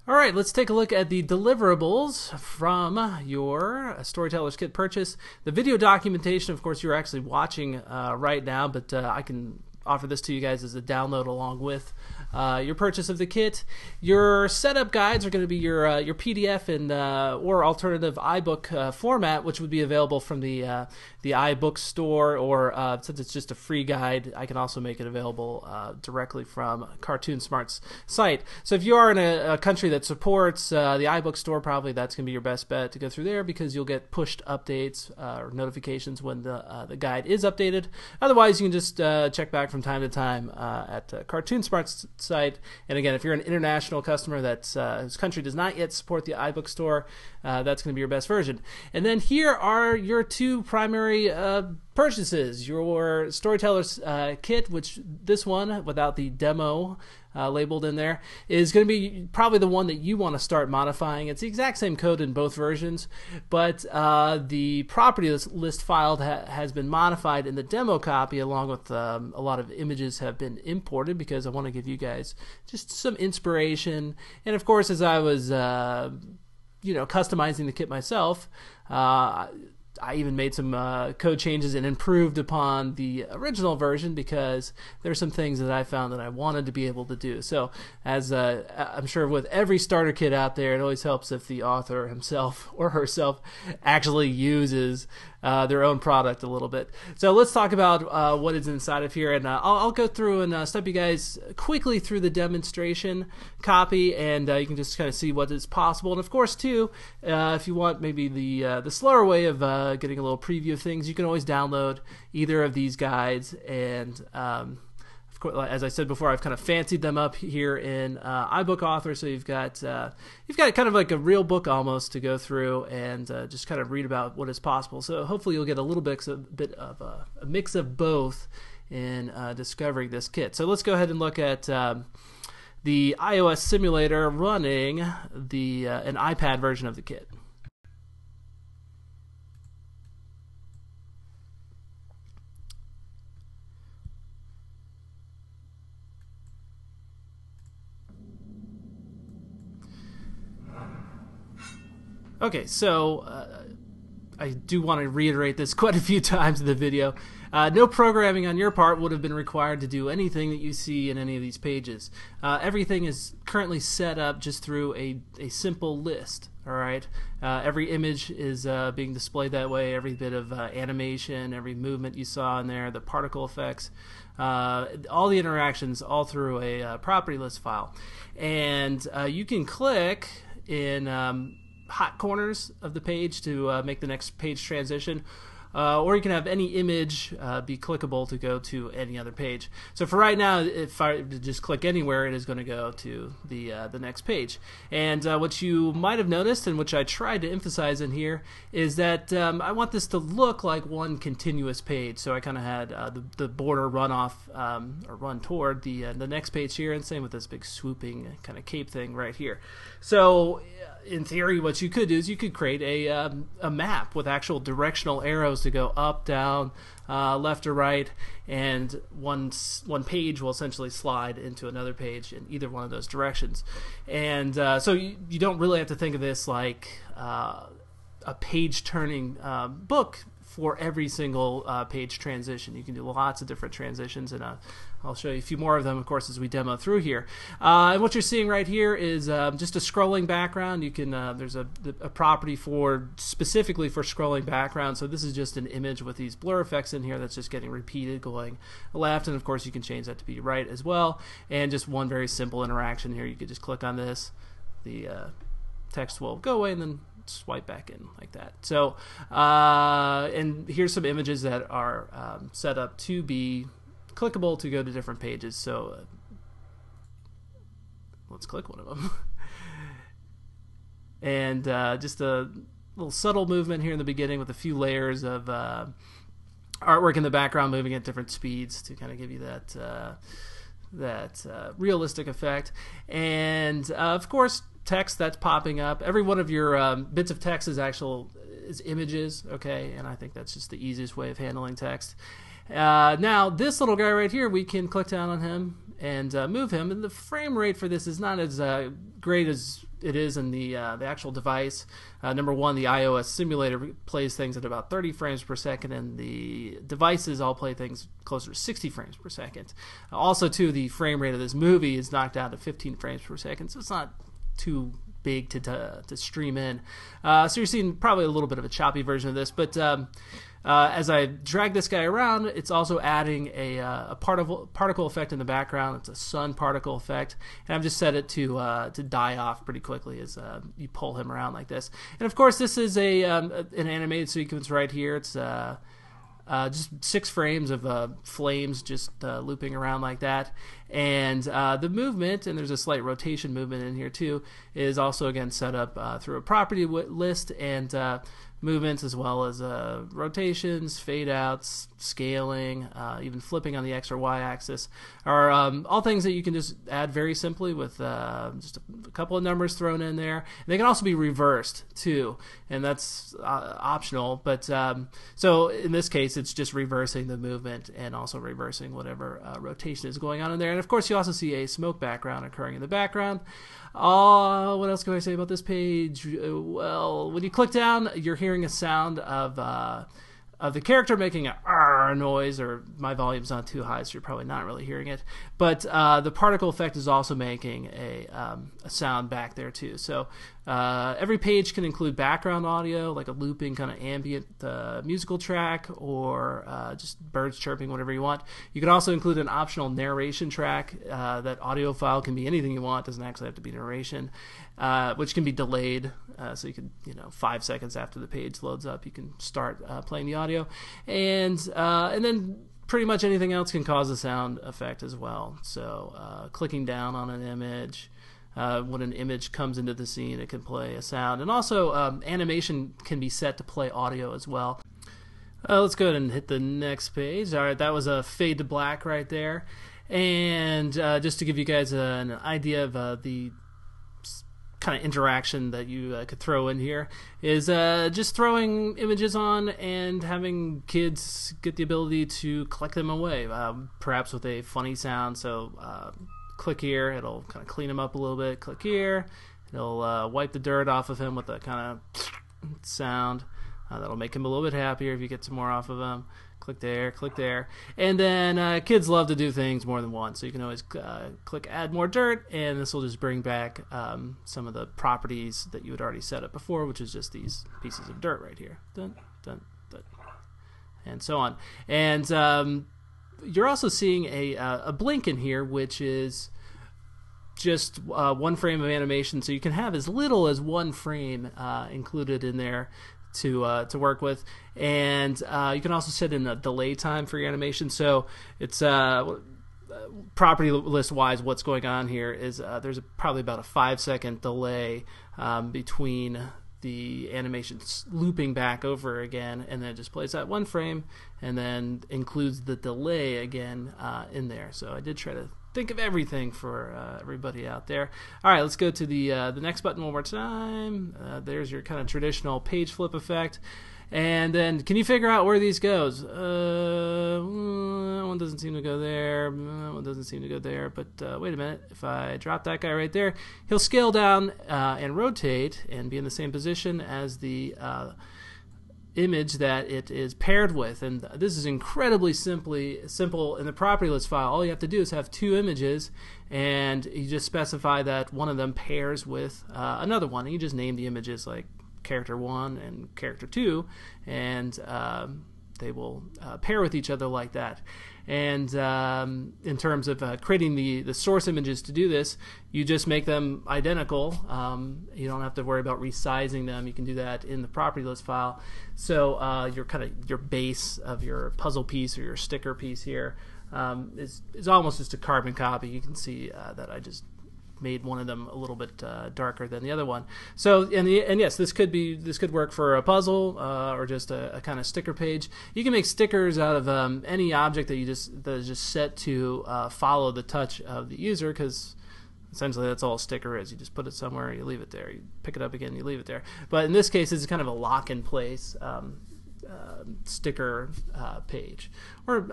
All right, let's take a look at the deliverables from your Storyteller's Kit purchase. The video documentation, of course, you're actually watching right now, but I can offer this to you guys as a download along with your purchase of the kit. Your setup guides are going to be your PDF and or alternative iBook format, which would be available from the iBook store, or since it's just a free guide, I can also make it available directly from Cartoon Smart's site. So if you are in a country that supports the iBook store, probably that's going to be your best bet to go through there, because you'll get pushed updates or notifications when the guide is updated. Otherwise, you can just check back from time to time at Cartoon Smart's site. And again, if you're an international customer that's whose country does not yet support the iBook store, that's going to be your best version. And then here are your two primary purchases. Your Storyteller's Kit, which this one without the demo labeled in there is going to be probably the one that you want to start modifying. It's the exact same code in both versions, but the property list file has been modified in the demo copy, along with a lot of images have been imported, because I want to give you guys just some inspiration. And of course, as I was customizing the kit myself, I even made some code changes and improved upon the original version, because there's some things that I found that I wanted to be able to do. So as I'm sure with every starter kit out there, it always helps if the author himself or herself actually uses their own product a little bit. So let's talk about what is inside of here, and I'll go through and step you guys quickly through the demonstration copy, and you can just kind of see what is possible. And of course, too, if you want maybe the slower way of getting a little preview of things, you can always download either of these guides. And of course, as I said before, I've kind of fancied them up here in iBook Author, so you've got kind of like a real book almost to go through and just kind of read about what is possible. So hopefully you'll get a little bit of a mix of both in discovering this kit. So let's go ahead and look at the iOS simulator running an iPad version of the kit. Okay, so I do want to reiterate this quite a few times in the video. No programming on your part would have been required to do anything that you see in any of these pages. Everything is currently set up just through a simple list. All right, every image is being displayed that way. Every bit of animation, every movement you saw in there, the particle effects, all the interactions, all through a property list file. And you can click in hot corners of the page to make the next page transition, or you can have any image be clickable to go to any other page. So for right now, if I just click anywhere, it is going to go to the next page. And what you might have noticed, and which I tried to emphasize in here, is that I want this to look like one continuous page. So I kind of had the border run off or run toward the next page here, and same with this big swooping kind of cape thing right here. So in theory, what you could do is you could create a map with actual directional arrows to go up, down, left or right, and one page will essentially slide into another page in either one of those directions. And so you don't really have to think of this like a page-turning book for every single page transition. You can do lots of different transitions, and I'll show you a few more of them, of course, as we demo through here. And what you're seeing right here is just a scrolling background. You can there's a property specifically for scrolling background. So this is just an image with these blur effects in here that's just getting repeated going left, and of course you can change that to be right as well. And just one very simple interaction here. You could just click on this. The text will go away and then swipe back in like that. So and here's some images that are set up to be clickable to go to different pages. So let's click one of them. And just a little subtle movement here in the beginning with a few layers of artwork in the background moving at different speeds to kind of give you that realistic effect. And of course, text that's popping up. Every one of your bits of text is images, okay? And I think that's just the easiest way of handling text. Now, this little guy right here, we can click down on him and move him. And the frame rate for this is not as great as it is in the actual device. Number one, the iOS simulator plays things at about 30 frames per second, and the devices all play things closer to 60 frames per second. Also, too, the frame rate of this movie is knocked down to 15 frames per second, so it's not too big to stream in. So you're seeing probably a little bit of a choppy version of this, but as I drag this guy around, it's also adding a particle effect in the background. It's a sun particle effect, and I've just set it to die off pretty quickly as you pull him around like this. And of course, this is an animated sequence right here. It's just 6 frames of flames just looping around like that. And the movement, and there's a slight rotation movement in here too, is also again set up through a property list, and movements as well as rotations, fade outs, scaling, even flipping on the X or Y axis are all things that you can just add very simply with just a couple of numbers thrown in there. And they can also be reversed too, and that's optional. But so in this case, it's just reversing the movement and also reversing whatever rotation is going on in there. And of course, you also see a smoke background occurring in the background. What else can I say about this page? Well, when you click down, you're hearing a sound of the character making a "arr" noise, or my volume's not too high, so you're probably not really hearing it. But the particle effect is also making a sound back there too. So every page can include background audio, like a looping kind of ambient musical track, or just birds chirping, whatever you want. You can also include an optional narration track. That audio file can be anything you want. It doesn't actually have to be narration, which can be delayed. So you can, 5 seconds after the page loads up, you can start playing the audio, and then pretty much anything else can cause a sound effect as well. So clicking down on an image, when an image comes into the scene, it can play a sound, and also animation can be set to play audio as well. Let's go ahead and hit the next page. All right, that was a fade to black right there, and just to give you guys an idea of the kind of interaction that you could throw in here is just throwing images on and having kids get the ability to collect them away, perhaps with a funny sound. So click here, it'll kind of clean him up a little bit. Click here, it'll wipe the dirt off of him with a kind of sound. That'll make him a little bit happier if you get some more off of him. Click there, and then kids love to do things more than once, so you can always click add more dirt, and this will just bring back some of the properties that you had already set up before, which is just these pieces of dirt right here, dun, dun, dun, and so on. And you're also seeing a blink in here, which is just 1 frame of animation, so you can have as little as 1 frame included in there to work with. And you can also set in a delay time for your animation. So it's property list wise, what's going on here is there's probably about a 5-second delay between the animation looping back over again, and then it just plays that 1 frame and then includes the delay again in there. So I did try to think of everything for everybody out there. All right, let's go to the next button one more time. There's your kind of traditional page flip effect. And then, can you figure out where these goes? One doesn't seem to go there. One doesn't seem to go there. But wait a minute. If I drop that guy right there, he'll scale down and rotate and be in the same position as the image that it is paired with. And this is incredibly simple in the property list file. All you have to do is have 2 images, and you just specify that one of them pairs with another one, and you just name the images like character 1 and character 2, and they will pair with each other like that. And in terms of creating the source images to do this, you just make them identical. You don't have to worry about resizing them. You can do that in the property list file. So your base of your puzzle piece or your sticker piece here is almost just a carbon copy. You can see that I just made one of them a little bit darker than the other one. So and yes, this could work for a puzzle or just a kind of sticker page. You can make stickers out of any object that is just set to follow the touch of the user, because essentially that's all a sticker is. You just put it somewhere, you leave it there. You pick it up again, you leave it there. But in this case, it's kind of a lock in place sticker page or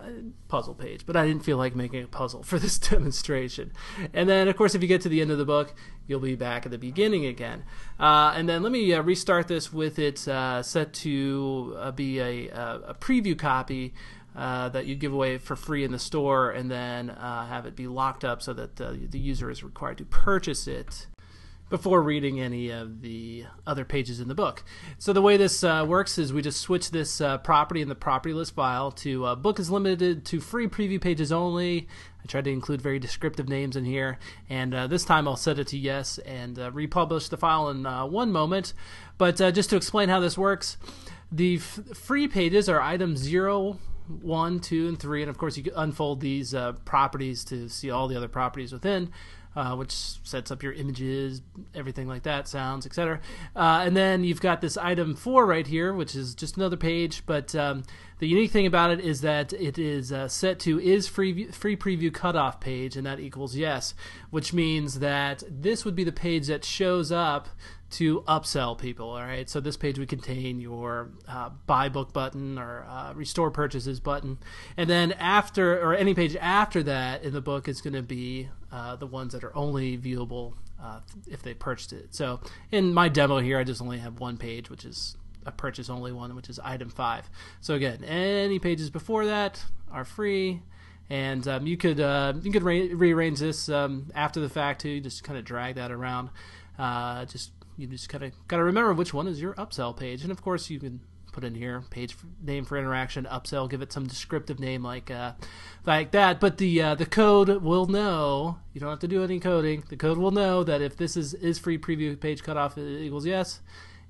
puzzle page, but I didn't feel like making a puzzle for this demonstration. And then, of course, if you get to the end of the book, you'll be back at the beginning again. And then let me restart this with it set to be a preview copy that you give away for free in the store, and then have it be locked up so that the user is required to purchase it before reading any of the other pages in the book. So the way this works is we just switch this property in the property list file to book is limited to free preview pages only. I tried to include very descriptive names in here, and this time I'll set it to yes and republish the file in one moment. But just to explain how this works, the free pages are items 0, 1, 2, and 3, and of course you can unfold these properties to see all the other properties within, which sets up your images, everything like that, sounds, etc. And then you've got this item 4 right here, which is just another page, but the unique thing about it is that it is set to is free preview cutoff page, and that equals yes, which means that this would be the page that shows up to upsell people. All right, so this page would contain your buy book button or restore purchases button, and then after, or any page after that in the book is going to be the ones that are only viewable if they purchased it. So in my demo here, I just only have one page, which is a purchase only one, which is item 5. So again, any pages before that are free. And you could rearrange this after the fact too. You just kind of drag that around. You just kind of got to remember which one is your upsell page, and of course you can put in here page name for interaction, upsell, give it some descriptive name like that. But the code will know. You don't have to do any coding. The code will know that if this is free preview page cutoff equals yes,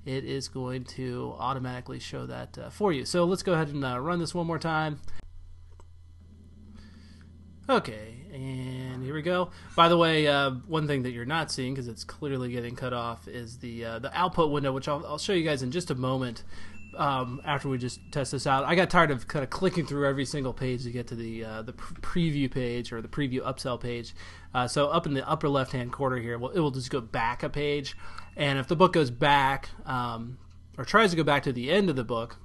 it is going to automatically show that for you. So let's go ahead and run this one more time. Okay, and here we go. By the way, one thing that you're not seeing, because it's clearly getting cut off, is the output window, which I'll show you guys in just a moment after we just test this out. I got tired of kind of clicking through every single page to get to the preview page or the preview upsell page. So up in the upper left-hand corner here, it will just go back a page. And if the book goes back or tries to go back to the end of the book,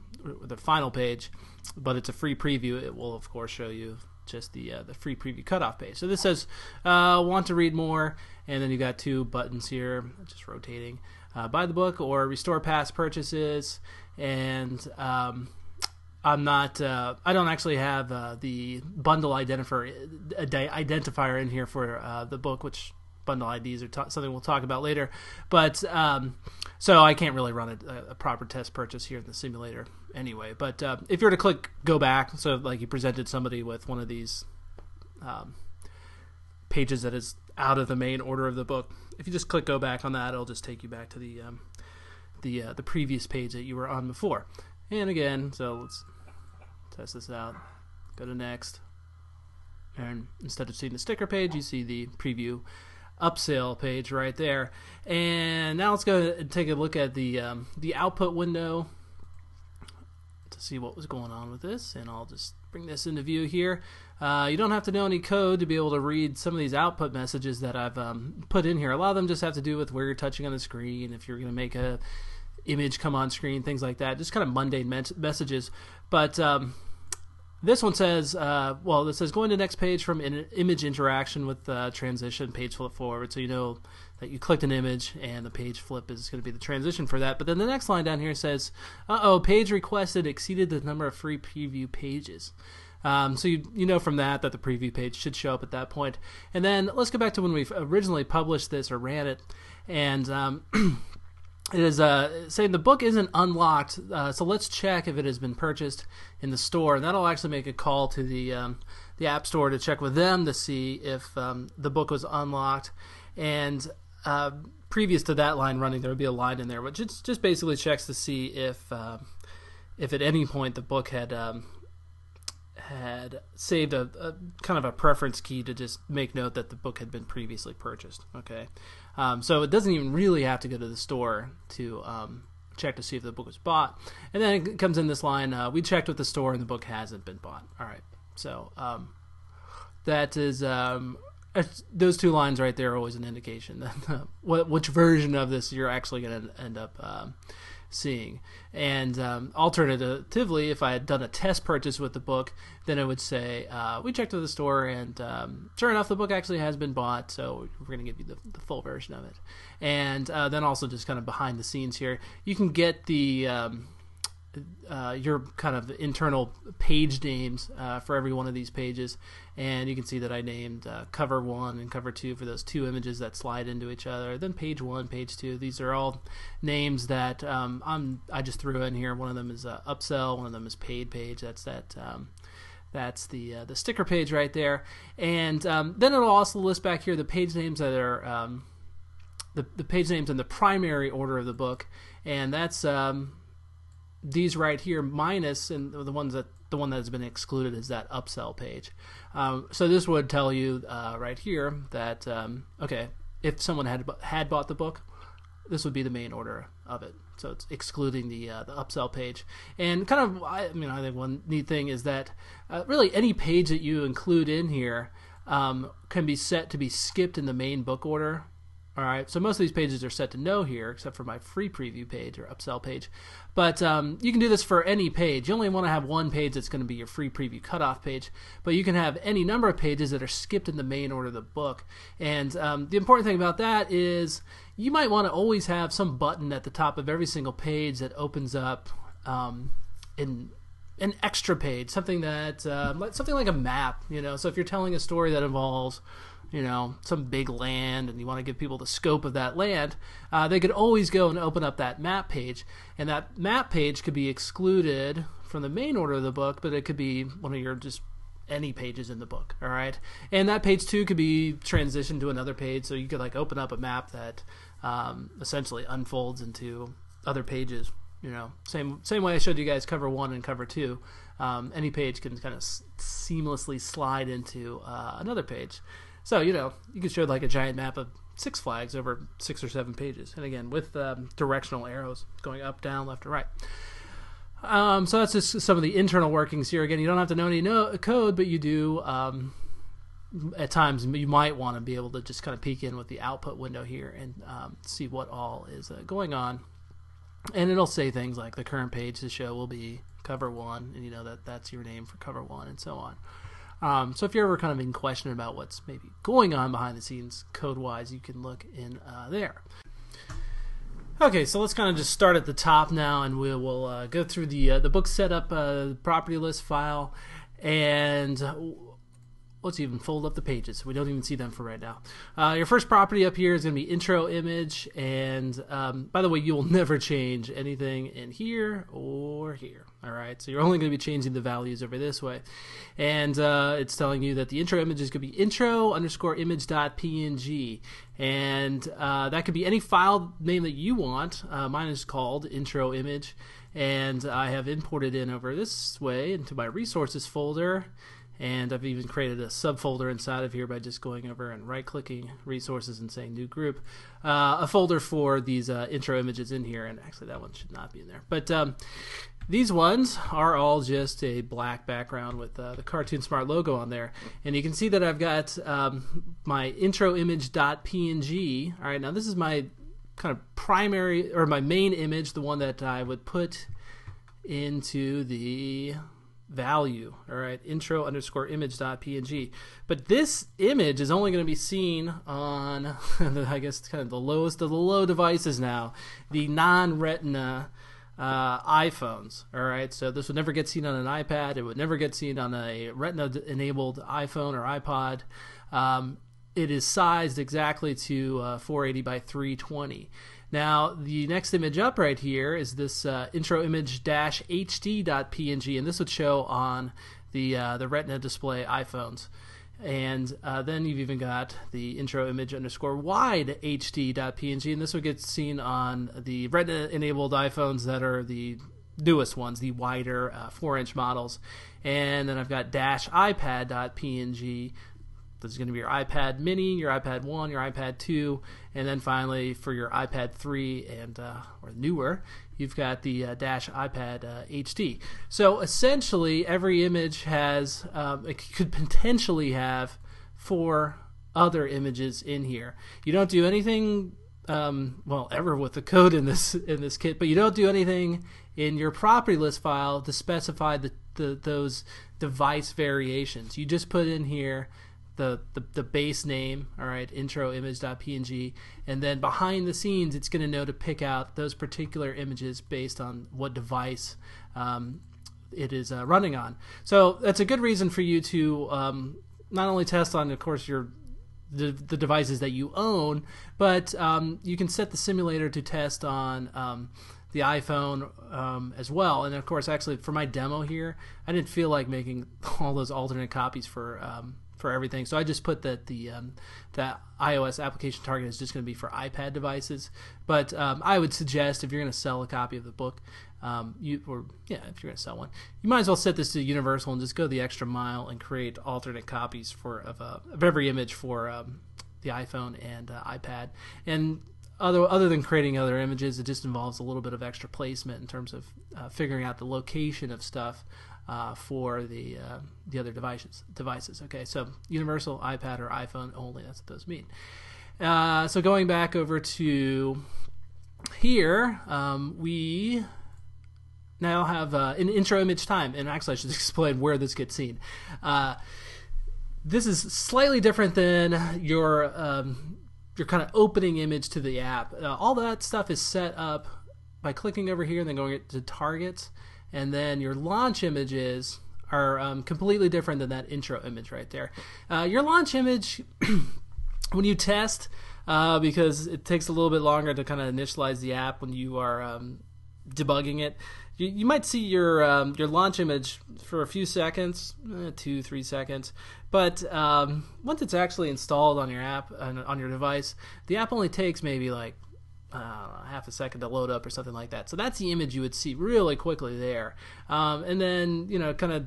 the final page, but it's a free preview, it will, of course, show you just the free preview cutoff page. So this says want to read more, and then you got 2 buttons here, just rotating, buy the book or restore past purchases. And I don't actually have the bundle identifier in here for the book, which bundle IDs are something we'll talk about later. But so I can't really run a proper test purchase here in the simulator anyway. But if you were to click go back, so like you presented somebody with one of these pages that is out of the main order of the book, if you just click go back on that, it'll just take you back to the previous page that you were on before. And again, so let's test this out. Go to next, and instead of seeing the sticker page, you see the preview upsell page right there. And now let's go and take a look at the output window to see what was going on with this. And I'll just bring this into view here. You don't have to know any code to be able to read some of these output messages that I've put in here. A lot of them just have to do with where you're touching on the screen, if you're going to make a image come on screen, things like that, just kind of mundane messages. But this one says, this says going to next page from image interaction with transition, page flip forward. So you know that you clicked an image and the page flip is going to be the transition for that. But then the next line down here says, page requested exceeded the number of free preview pages. So you know from that the preview page should show up at that point. And then let's go back to when we originally published this or ran it. And it is saying the book isn't unlocked, so let's check if it has been purchased in the store, and that'll actually make a call to the App Store to check with them to see if the book was unlocked. And previous to that line running, there would be a line in there which just basically checks to see if at any point the book had saved a kind of a preference key to just make note that the book had been previously purchased. Okay, so it doesn't even really have to go to the store to check to see if the book was bought. And then it comes in this line, we checked with the store and the book hasn't been bought. All right, so that is those 2 lines right there are always an indication that which version of this you're actually going to end up seeing. And alternatively, if I had done a test purchase with the book, then it would say, we checked with the store, and sure enough, the book actually has been bought, so we're going to give you the full version of it. And then also just kind of behind the scenes here, you can get the your kind of internal page names for every one of these pages, and you can see that I named cover 1 and cover 2 for those two images that slide into each other. Then page 1, page 2. These are all names that I just threw in here. One of them is upsell, one of them is paid page. That's the sticker page right there. And then it'll also list back here the page names that are the page names in the primary order of the book, and that's these right here minus, and the one that has been excluded is that upsell page. So this would tell you right here that okay, if someone had bought the book, this would be the main order of it. So it's excluding the upsell page. And kind of, I think one neat thing is that really any page that you include in here can be set to be skipped in the main book order. All right, so most of these pages are set to no here, except for my free preview page or upsell page. But you can do this for any page. You only want to have one page that's going to be your free preview cutoff page, but you can have any number of pages that are skipped in the main order of the book. And the important thing about that is you might want to always have some button at the top of every single page that opens up in an extra page, something that something like a map. So if you're telling a story that involves some big land, and you want to give people the scope of that land, they could always go and open up that map page, and that map page could be excluded from the main order of the book, but it could be one of your just any pages in the book. All right, and that page too could be transitioned to another page, so you could like open up a map that essentially unfolds into other pages. Same way I showed you guys cover 1 and cover 2. Any page can kind of seamlessly slide into another page. So, you could show like a giant map of Six Flags over 6 or 7 pages. And again, with directional arrows going up, down, left, or right. So that's just some of the internal workings here. Again, you don't have to know any code, but you do, at times, you might want to be able to just kind of peek in with the output window here and see what all is going on. And it'll say things like the current page to show will be cover 1, and that's your name for cover 1, and so on. So if you're ever kind of in question about what's maybe going on behind the scenes code-wise, you can look in there. Okay, so let's kind of just start at the top now, and we will go through the book setup property list file, and let's even fold up the pages so we don't even see them for right now. Your first property up here is going to be intro image, and by the way, you will never change anything in here or here. All right, so you're only going to be changing the values over this way, and it's telling you that the intro image is going to be intro_image.png, and that could be any file name that you want. Mine is called intro image, and I have imported in over this way into my resources folder. And I've even created a subfolder inside of here by just going over and right-clicking resources and saying new group. A folder for these intro images in here, and actually that one should not be in there. But these ones are all just a black background with the Cartoon Smart logo on there. And you can see that I've got my introimage.png. All right, now this is my kind of primary, or my main image, the one that I would put into the value. All right, intro_image.png. But this image is only going to be seen on I guess kind of the lowest of the low devices now, the non-retina iPhones. All right, so this would never get seen on an iPad. It would never get seen on a retina enabled iPhone or iPod. It is sized exactly to 480 by 320. Now, the next image up right here is this introimage-hd.png, and this would show on the Retina display iPhones. And then you've even got the introimage_wide-hd.png, and this would get seen on the Retina-enabled iPhones that are the newest ones, the wider 4-inch models. And then I've got -ipad.png. This is going to be your iPad mini, your iPad 1, your iPad 2, and then finally for your iPad 3 and or newer, you've got the -iPad HD. So essentially, every image has, it could potentially have 4 other images in here. You don't do anything well, ever with the code in this kit, but you don't do anything in your property list file to specify those device variations. You just put in here the base name, all right, intro image.png, and then behind the scenes it's going to know to pick out those particular images based on what device it is running on. So that's a good reason for you to not only test on, of course, the devices that you own, but you can set the simulator to test on the iPhone as well. And of course, actually, for my demo here, I didn't feel like making all those alternate copies for everything, so I just put that that iOS application target is just going to be for iPad devices. But I would suggest, if you're going to sell a copy of the book, if you're going to sell one, you might as well set this to universal and just go the extra mile and create alternate copies of every image for the iPhone and iPad. And other than creating other images, it just involves a little bit of extra placement in terms of figuring out the location of stuff for the other devices. Okay, so universal, iPad, or iPhone only. That's what those mean. So going back over to here, we now have an intro image time, and actually I should explain where this gets seen. This is slightly different than your kind of opening image to the app. All that stuff is set up by clicking over here and then going to targets, and then your launch images are completely different than that intro image right there. Your launch image, when you test, because it takes a little bit longer to kind of initialize the app when you are debugging it, you might see your launch image for a few seconds, 2-3 seconds, but once it's actually installed on your app on your device, the app only takes maybe like half a second to load up or something like that. So that's the image you would see really quickly there. And then, kind of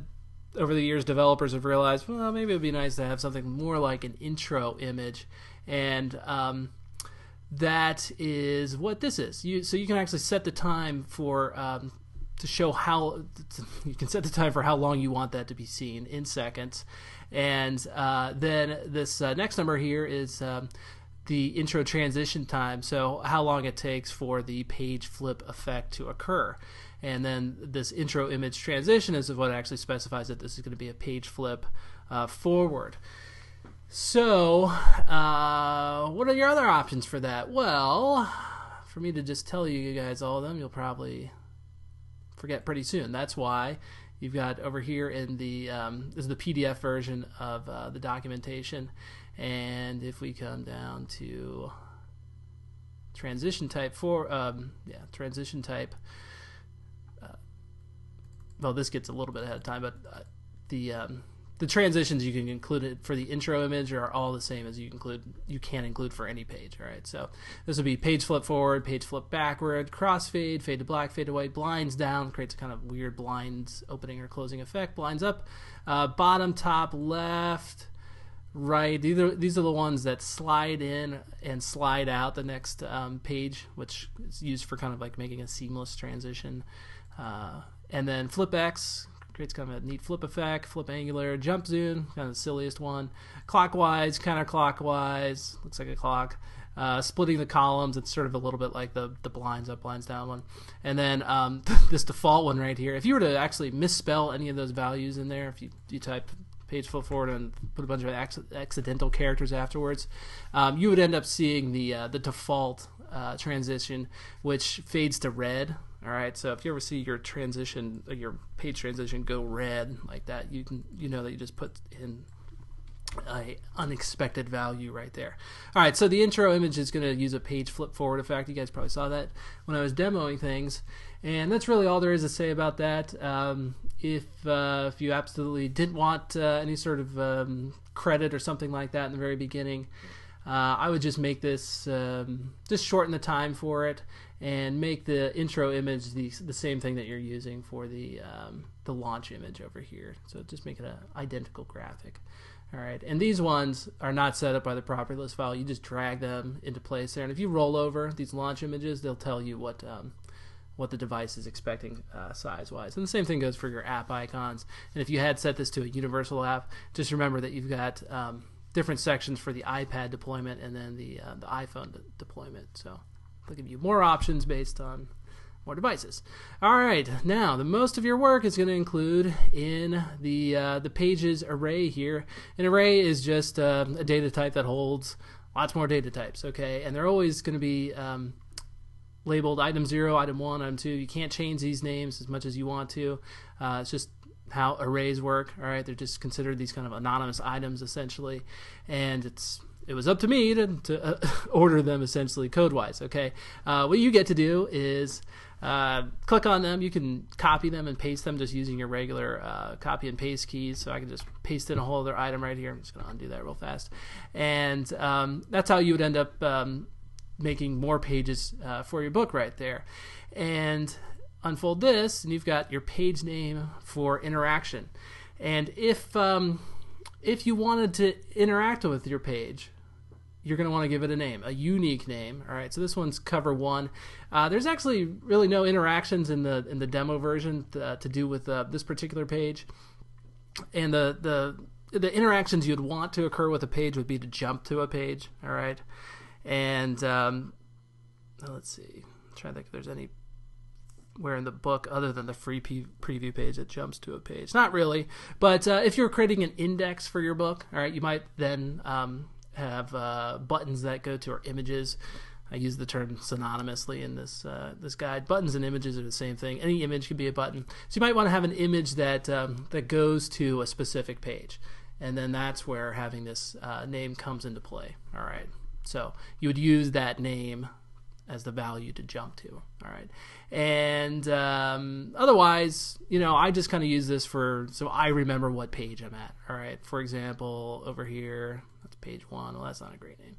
over the years, developers have realized, well, maybe it would be nice to have something more like an intro image, and that is what this is. So you can actually set the time for to show how you can set the time for how long you want that to be seen in seconds, and then this next number here is the intro transition time, so how long it takes for the page flip effect to occur. And then this intro image transition is what actually specifies that this is going to be a page flip forward. So what are your other options for that? Well, for me to just tell you guys all of them, you'll probably forget pretty soon. That's why you've got over here in the this is the PDF version of the documentation. And if we come down to transition type transition type, well, this gets a little bit ahead of time, but the transitions you can include for the intro image are all the same as you can include for any page. All right, so this would be page flip forward, page flip backward, crossfade, fade to black, fade to white, blinds down, creates a kind of weird blinds opening or closing effect, blinds up, bottom, top, left, right. These are the ones that slide in and slide out the next page, which is used for kind of like making a seamless transition. And then flip X creates kind of a neat flip effect, flip angular, jump zoom, kind of the silliest one, clockwise, counterclockwise, looks like a clock, splitting the columns, it's sort of a little bit like the blinds up, blinds down one. And then this default one right here, if you were to actually misspell any of those values in there, if you type page flip forward and put a bunch of accidental characters afterwards, you would end up seeing the default transition, which fades to red. All right, so if you ever see your transition, your page transition go red like that, you know that you just put in a unexpected value right there. All right, so the intro image is going to use a page flip forward effect. You guys probably saw that when I was demoing things, and that's really all there is to say about that. If you absolutely didn't want any sort of credit or something like that in the very beginning, I would just make this just shorten the time for it and make the intro image the same thing that you're using for the launch image over here. So just make it an identical graphic. All right, and these ones are not set up by the property list file. You just drag them into place there, and if you roll over these launch images, they'll tell you what the device is expecting size-wise. And the same thing goes for your app icons. And if you had set this to a universal app, just remember that you've got different sections for the iPad deployment and then the iPhone deployment. So they'll give you more options based on more devices. All right, now the most of your work is going to include in the pages array here. An array is just a data type that holds lots more data types, okay? And they're always going to be labeled item 0, item 1, item 2. You can't change these names as much as you want to. It's just how arrays work, all right? They're just considered these kind of anonymous items, essentially. And it was up to me to order them, essentially, code-wise, okay? What you get to do is click on them. You can copy them and paste them just using your regular copy and paste keys. So I can just paste in a whole other item right here. I'm just going to undo that real fast. And that's how you would end up making more pages for your book right there. And unfold this, and you've got your page name for interaction. And if you wanted to interact with your page, you're going to want to give it a name, a unique name. All right, so this one's cover 1. There's actually really no interactions in the demo version to do with this particular page. And the interactions you'd want to occur with a page would be to jump to a page. All right, and let's see, try to think if there's anywhere in the book other than the free preview page that jumps to a page. Not really, but if you're creating an index for your book, all right, you might then have buttons that go to, or images. I use the term synonymously in this guide. Buttons and images are the same thing. Any image could be a button. So you might want to have an image that that goes to a specific page, and then that's where having this name comes into play. All right. So you would use that name as the value to jump to. All right. And otherwise, I just kind of use this so I remember what page I'm at. All right. For example, over here, that's page 1. Well, that's not a great name.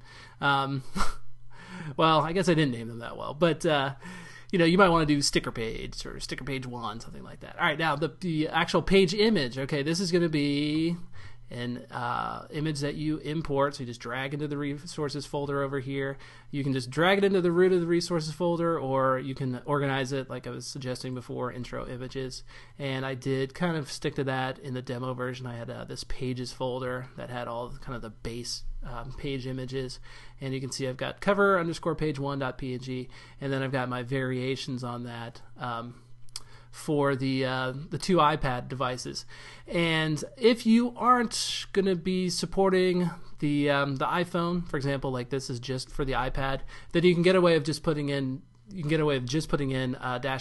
Well, I guess I didn't name them that well, but you might want to do sticker page or sticker page 1, something like that. All right. Now the actual page image. Okay. This is going to be an image that you import. So you just drag into the resources folder over here. You can just drag it into the root of the resources folder, or you can organize it like I was suggesting before, intro images. And I did kind of stick to that in the demo version. I had this pages folder that had all kind of the base page images, and you can see I've got cover underscore page 1.png, and then I've got my variations on that for the 2 iPad devices. And if you aren't going to be supporting the iPhone, for example, like this is just for the iPad, then you can get away with just putting in dash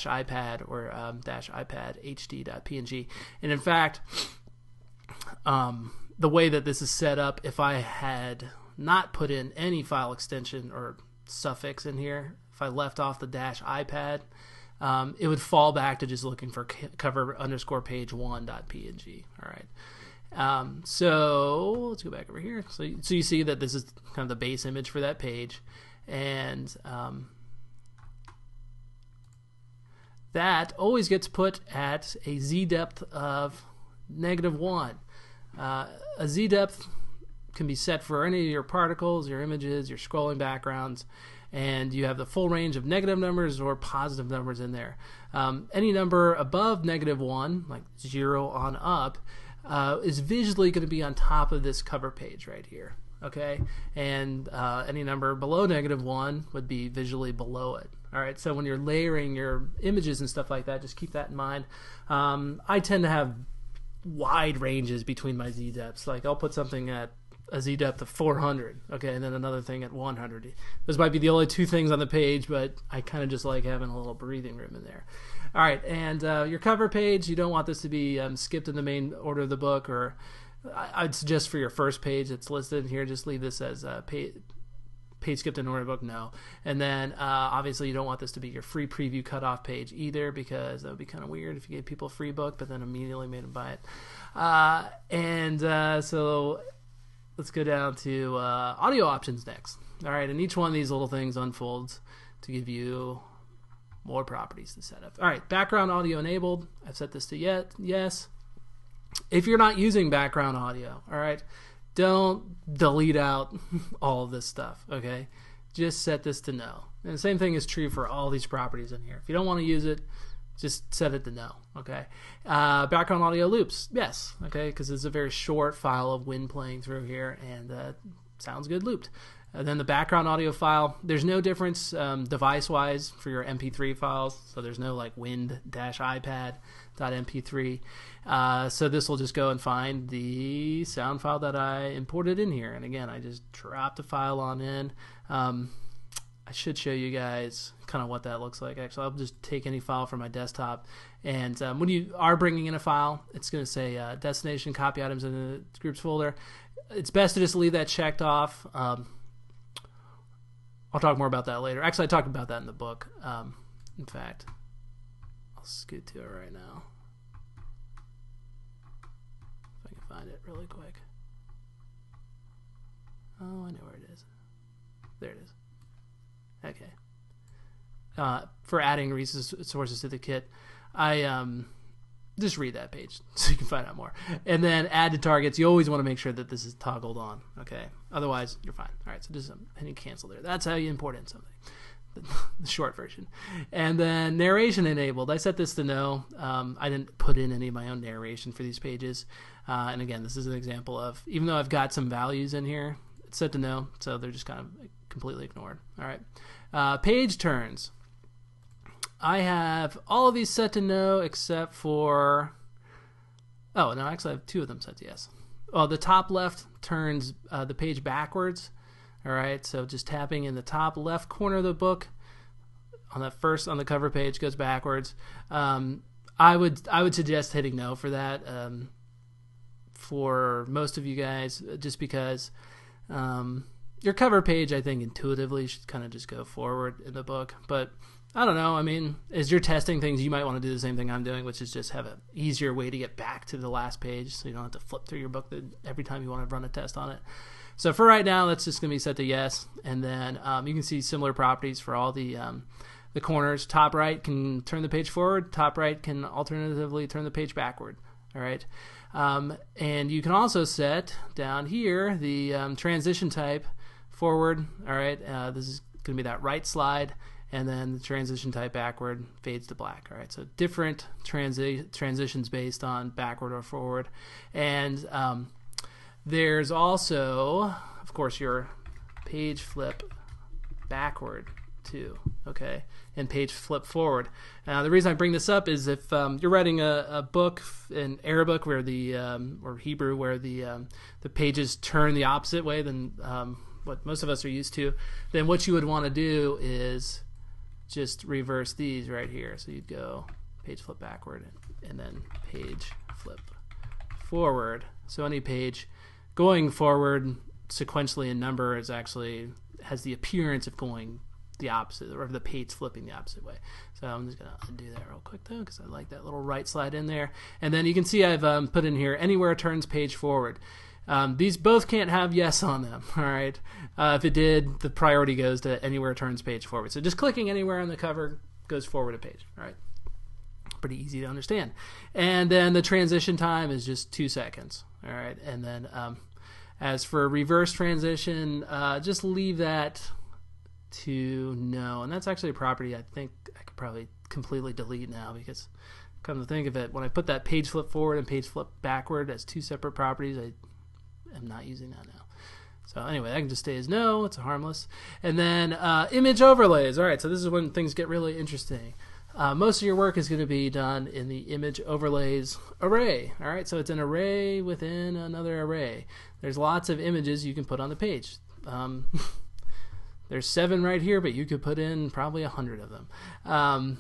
iPad or dash iPad hd.png. And in fact, the way that this is set up, if I had not put in any file extension or suffix in here, if I left off the dash iPad, it would fall back to just looking for cover underscore page 1.png. All right. So let's go back over here. So you see that this is kind of the base image for that page, and that always gets put at a z depth of -1. A z depth can be set for any of your particles, your images, your scrolling backgrounds, and you have the full range of negative numbers or positive numbers in there. Any number above -1, like 0 on up, is visually going to be on top of this cover page right here. Okay, and any number below -1 would be visually below it. All right, so when you're layering your images and stuff like that, just keep that in mind. I tend to have wide ranges between my z depths. Like I'll put something at a z depth of 400, okay, and then another thing at 100. Those might be the only 2 things on the page, but I kind of just like having a little breathing room in there. All right, and your cover page, you don't want this to be skipped in the main order of the book, or I'd suggest for your first page that's listed in here, just leave this as page skipped in order of the book, no. And then obviously you don't want this to be your free preview cutoff page either, because that would be kind of weird if you gave people a free book but then immediately made them buy it. So let's go down to audio options next. All right, and each one of these little things unfolds to give you more properties to set up. All right, background audio enabled. I've set this to yes. If you're not using background audio, all right, don't delete out all of this stuff, okay? Just set this to no. And the same thing is true for all these properties in here. If you don't want to use it, just set it to no. Okay. Background audio loops, yes. Okay, because it's a very short file of wind playing through here, and sounds good looped. Then the background audio file, there's no difference device-wise for your MP3 files, so there's no like wind-ipad.mp3. So this will just go and find the sound file that I imported in here. And again, I just dropped the file on in. I should show you guys kind of what that looks like. Actually, I'll just take any file from my desktop. And when you are bringing in a file, it's going to say destination, copy items in the groups folder. It's best to just leave that checked off. I'll talk more about that later. Actually, I talked about that in the book. In fact, I'll scoot to it right now. If I can find it really quick. Oh, I know where it is. There it is. Okay. For adding resources to the kit, I just read that page so you can find out more. And then add to targets. You always want to make sure that this is toggled on. Okay. Otherwise, you're fine. All right. So just hitting cancel there. That's how you import in something. The short version. And then narration enabled. I set this to no. I didn't put in any of my own narration for these pages. And again, this is an example of, even though I've got some values in here, it's set to no. So they're just kind of completely ignored. All right. Page turns. I have all of these set to no except for, oh, no, actually I have two of them set to yes. Oh, the top left turns the page backwards. All right, so just tapping in the top left corner of the book on the cover page goes backwards. I would suggest hitting no for that for most of you guys, just because your cover page, I think, intuitively should kind of just go forward in the book. But I don't know. I mean, as you're testing things, you might want to do the same thing I'm doing, which is just have an easier way to get back to the last page, so you don't have to flip through your book every time you want to run a test on it. So for right now, that's just going to be set to yes. And then you can see similar properties for all the corners. Top right can turn the page forward. Top right can alternatively turn the page backward. All right. And you can also set down here the transition type forward. All right. This is going to be that right slide. And then the transition type backward fades to black. All right, so different transitions based on backward or forward. And there's also, of course, your page flip backward too, okay, and page flip forward. Now, the reason I bring this up is if you're writing a book, an Arabic where or Hebrew where the pages turn the opposite way than what most of us are used to, then what you would want to do is just reverse these right here. So you'd go page flip backward and then page flip forward. So any page going forward sequentially in number is actually has the appearance of going the opposite, or the page flipping the opposite way. So I'm just going to undo that real quick though, because I like that little right slide in there. And then you can see I've put in here anywhere turns page forward. These both can't have yes on them, all right? If it did, the priority goes to anywhere turns page forward. So just clicking anywhere on the cover goes forward a page, all right? Pretty easy to understand. And then the transition time is just 2 seconds, all right? And then as for reverse transition, just leave that to no. And that's actually a property I think I could probably completely delete now, because come to think of it, when I put that page flip forward and page flip backward as two separate properties, I'm not using that now. So anyway, that can just stay as no. It's harmless. And then image overlays. All right, so this is when things get really interesting. Most of your work is going to be done in the image overlays array. All right, so it's an array within another array. There's lots of images you can put on the page. There's 7 right here, but you could put in probably 100 of them.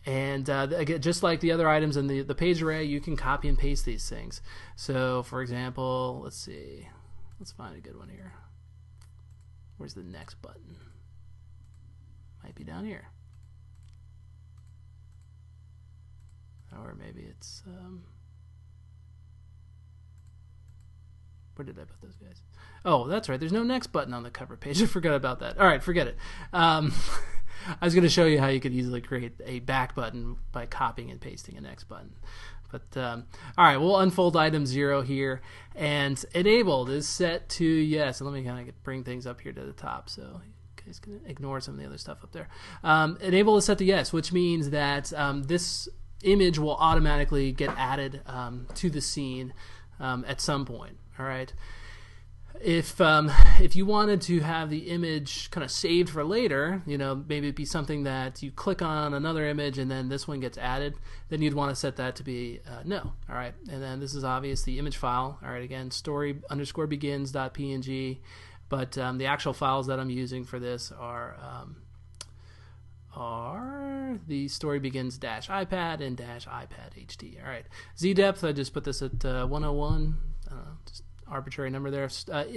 And again, just like the other items in the page array, you can copy and paste these things. So, for example, let's see. Let's find a good one here. Where's the next button? Might be down here. Or maybe it's... where did I put those guys? Oh, that's right. There's no next button on the cover page. I forgot about that. All right, forget it. I was going to show you how you could easily create a back button by copying and pasting a next button. But all right, we'll unfold item 0 here, and enabled is set to yes. And let me kind of bring things up here to the top so you Just gonna ignore some of the other stuff up there. Enable is set to yes, which means that this image will automatically get added to the scene at some point. All right. If you wanted to have the image kind of saved for later, maybe it'd be something that you click on another image and then this one gets added, then you'd want to set that to be no. All right, and then this is obvious, the image file. All right, again, story_begins.png, but the actual files that I'm using for this are the story begins -iPad and -iPad HD. All right, Z depth, I just put this at 101. I don't know, just arbitrary number there.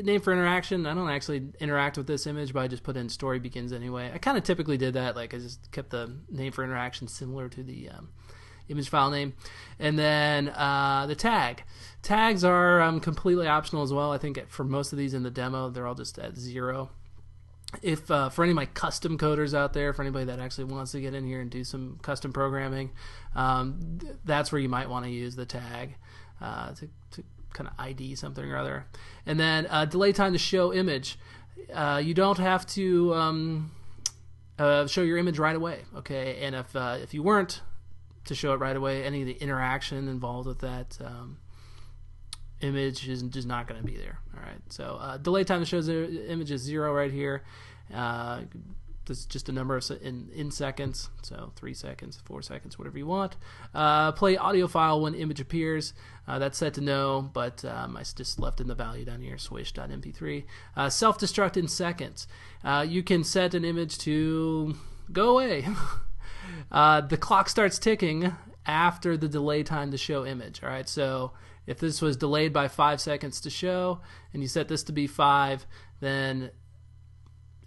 Name for interaction, I don't actually interact with this image, but I just put in story begins anyway. I kind of typically did that, like I just kept the name for interaction similar to the image file name. And then the tags are completely optional as well. I think for most of these in the demo, they're all just at 0. If for any of my custom coders out there, for anybody that actually wants to get in here and do some custom programming, that's where you might want to use the tag to kind of ID something or other. And then delay time to show image. You don't have to show your image right away, okay? And if you weren't to show it right away, any of the interaction involved with that image is just not going to be there. All right, so delay time to show the image is 0 right here. This is just a number in seconds, so 3 seconds, 4 seconds, whatever you want. Play audio file when image appears. That's set to no, but I just left in the value down here, swish.mp3. Self-destruct in seconds. You can set an image to go away. The clock starts ticking after the delay time to show image. All right, so if this was delayed by 5 seconds to show, and you set this to be 5, then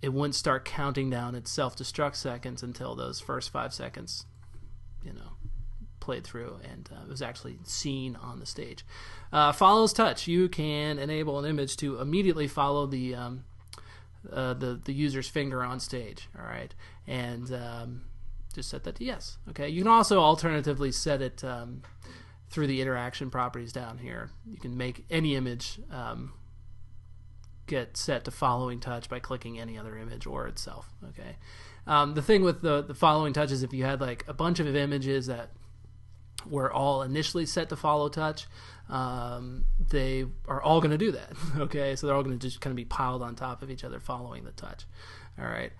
it wouldn't start counting down its self-destruct seconds until those first 5 seconds, played through and it was actually seen on the stage. Follows touch. You can enable an image to immediately follow the user's finger on stage. All right, and just set that to yes. Okay. You can also alternatively set it through the interaction properties down here. You can make any image get set to following touch by clicking any other image or itself. Okay. The thing with the following touch is if you had like a bunch of images that were all initially set to follow touch, they are all going to do that. Okay, so they're all going to just kind of be piled on top of each other following the touch. All right.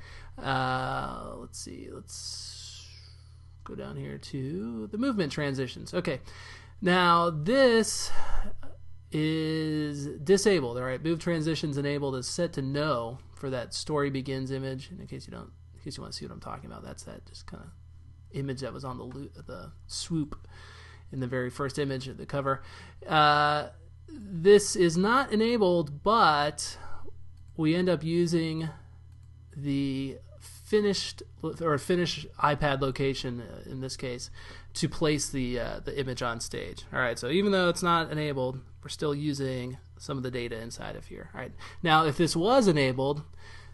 Let's see. Let's go down here to the movement transitions. Okay. Now this is disabled. All right, move transitions enabled is set to no for that story begins image. And in case you want to see what I'm talking about, that's that just kind of image that was on the swoop in the very first image of the cover. This is not enabled, but we end up using the finished iPad location in this case to place the image on stage. All right, so even though it's not enabled, we're still using some of the data inside of here. All right, now if this was enabled,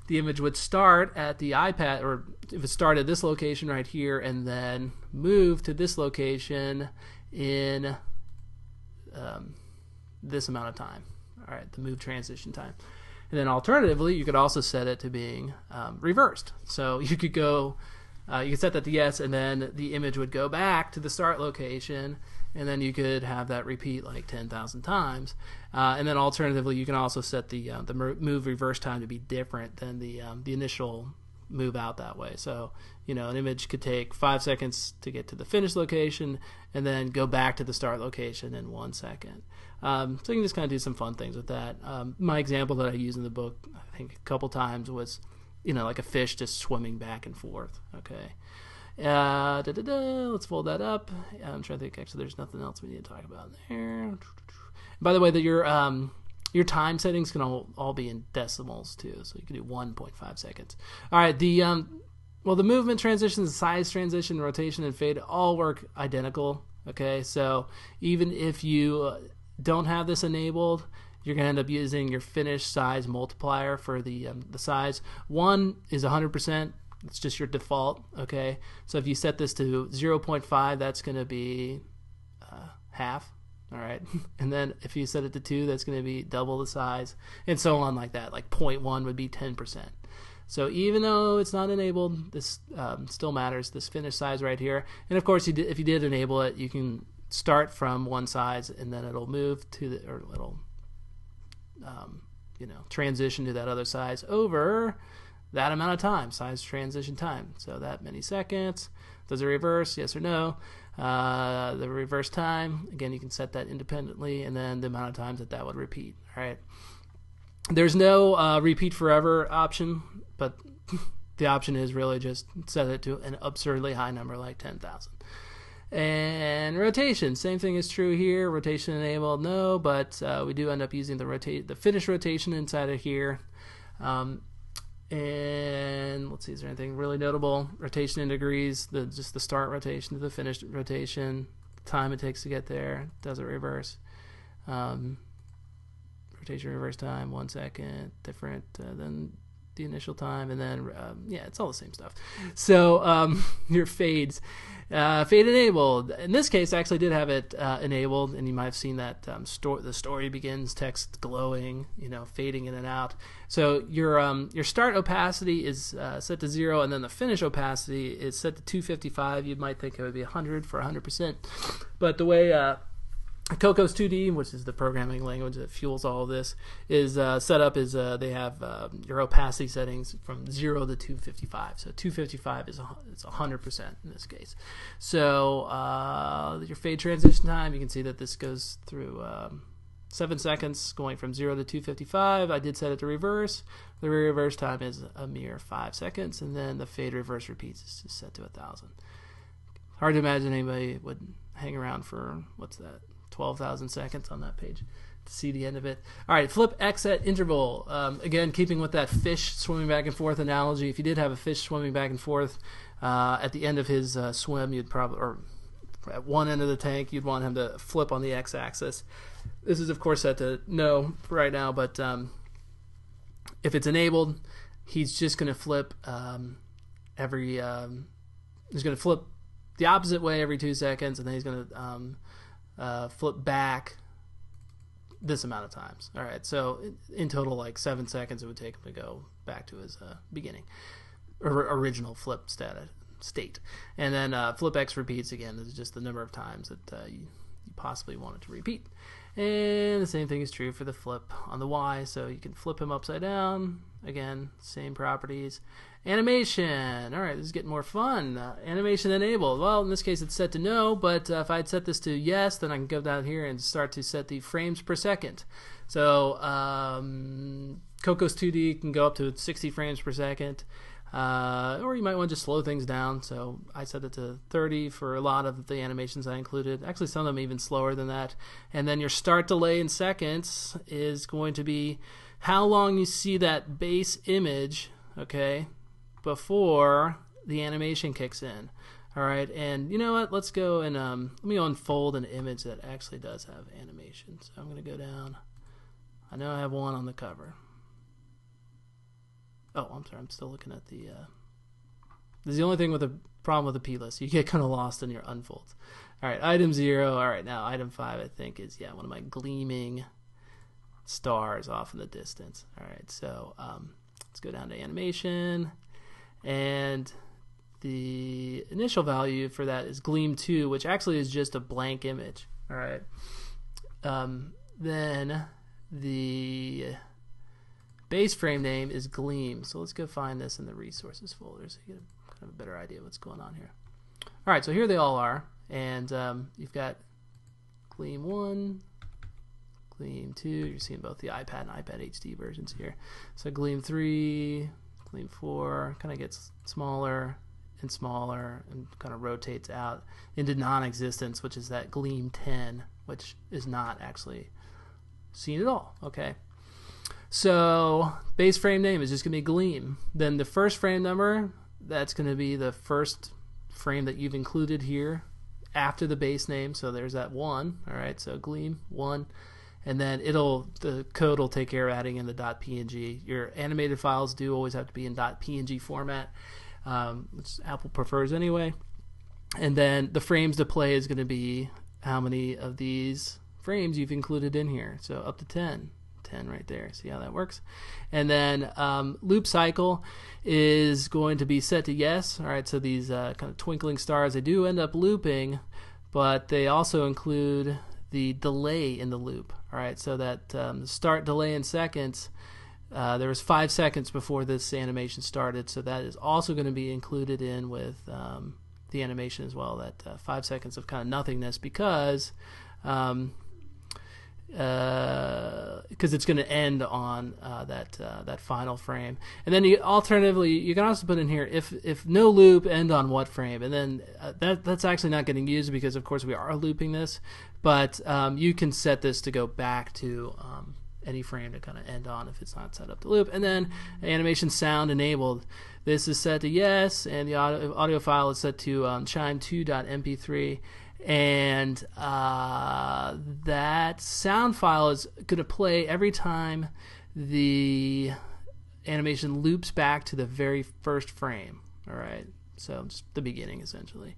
the image would start at the iPad, or if it started this location right here and then move to this location in this amount of time. All right, the move transition time. And then alternatively, you could also set it to being reversed. So you could go, you could set that to yes, and then the image would go back to the start location, and then you could have that repeat like 10,000 times. And then alternatively, you can also set the move reverse time to be different than the initial move out that way. So, an image could take 5 seconds to get to the finish location and then go back to the start location in 1 second. So you can just kind of do some fun things with that. My example that I use in the book, I think a couple times, was, like a fish just swimming back and forth. Okay. Let's fold that up. I'm trying to think. Actually, there's nothing else we need to talk about there. By the way, that your time settings can all be in decimals too, so you can do 1.5 seconds. All right, the movement transitions, size transition, rotation, and fade all work identical. Okay, so even if you don't have this enabled, you're going to end up using your finish size multiplier for the size. 1 is 100%. It's just your default. Okay, so if you set this to 0.5, that's going to be half. All right, and then if you set it to 2, that's going to be double the size, and so on like that. Like 0.1 would be 10%. So even though it's not enabled, this still matters, this finish size right here. And of course, if you did enable it, you can start from one size and then it'll move to the, or it'll transition to that other size over that amount of time, size transition time. So that many seconds. Does it reverse? Yes or no? The reverse time, again, you can set that independently, and then the amount of times that would repeat. All right. There's no repeat forever option, but the option is really just set it to an absurdly high number like 10,000. And rotation, same thing is true here. Rotation enabled, no, but we do end up using the finish rotation inside of here. And let's see, is there anything really notable? Rotation in degrees, just the start rotation to the finish rotation, the time it takes to get there. Does it reverse? Rotation reverse time, 1 second, different than the initial time, and then yeah, it's all the same stuff. So your fades, fade enabled. In this case, I actually did have it enabled, and you might have seen that the story begins, text glowing, fading in and out. So your start opacity is set to 0, and then the finish opacity is set to 255. You might think it would be 100 for 100%, but the way Cocos 2D, which is the programming language that fuels all of this, is set up is they have your opacity settings from 0 to 255. So 255 is 100% in this case. So your fade transition time, you can see that this goes through 7 seconds, going from 0 to 255. I did set it to reverse. The reverse time is a mere 5 seconds, and then the fade reverse repeats is just set to 1,000. Hard to imagine anybody would hang around for, what's that, 12,000 seconds on that page to see the end of it. All right, flip X at interval. Again, keeping with that fish swimming back and forth analogy, if you did have a fish swimming back and forth at the end of his swim, you'd probably, or at one end of the tank, you'd want him to flip on the X-axis. This is, of course, set to no right now, but if it's enabled, he's just going to flip he's going to flip the opposite way every 2 seconds, and then he's going to flip back this amount of times. All right, so in total, like 7 seconds it would take him to go back to his beginning or original flip state. And then flip X repeats again. This is just the number of times that you possibly want it to repeat. And the same thing is true for the flip on the Y. So you can flip him upside down. Again, same properties. Animation. All right, this is getting more fun. Animation enabled. Well, in this case, it's set to no, but if I'd set this to yes, then I can go down here and start to set the frames per second. So Cocos 2D can go up to 60 frames per second. Or you might want to just slow things down. So I set it to 30 for a lot of the animations I included. Actually, some of them even slower than that. And then your start delay in seconds is going to be how long you see that base image, okay, before the animation kicks in. All right, and you know what? Let's go and let me unfold an image that actually does have animation. So I'm going to go down. I know I have one on the cover. Oh, I'm sorry. I'm still looking at the. This is the only thing with the problem with the P list. You get kind of lost in your unfolds. All right, item 0. All right, now item 5. I think is one of my gleaming stars off in the distance. All right, so let's go down to animation, and the initial value for that is gleam 2, which actually is just a blank image. All right, then the base frame name is Gleam. So let's go find this in the resources folder so you get kind of a better idea of what's going on here. All right, so here they all are. And you've got Gleam 1, Gleam 2. You're seeing both the iPad and iPad HD versions here. So Gleam 3, Gleam 4 kind of gets smaller and smaller and kind of rotates out into non-existence, which is that Gleam 10, which is not actually seen at all. Okay. So base frame name is just going to be Gleam. Then the first frame number, that's going to be the first frame that you've included here after the base name. So there's that 1. All right, so Gleam 1. And then the code will take care of adding in the .png. Your animated files do always have to be in .png format, which Apple prefers anyway. And then the frames to play is going to be how many of these frames you've included in here. So up to 10. 10 right there. See how that works? And then loop cycle is going to be set to yes. All right, so these kind of twinkling stars, they do end up looping, but they also include the delay in the loop. All right, so that start delay in seconds, there was 5 seconds before this animation started, so that is also going to be included in with the animation as well, that 5 seconds of kind of nothingness, because it's going to end on that final frame. And then alternatively, you can also put in here if no loop, end on what frame, and then that's actually not getting used because of course we are looping this, but you can set this to go back to any frame to kind of end on if it's not set up to loop. And then animation sound enabled, this is set to yes, and the audio file is set to chime2.mp3. And that sound file is going to play every time the animation loops back to the very first frame. All right, so just the beginning essentially.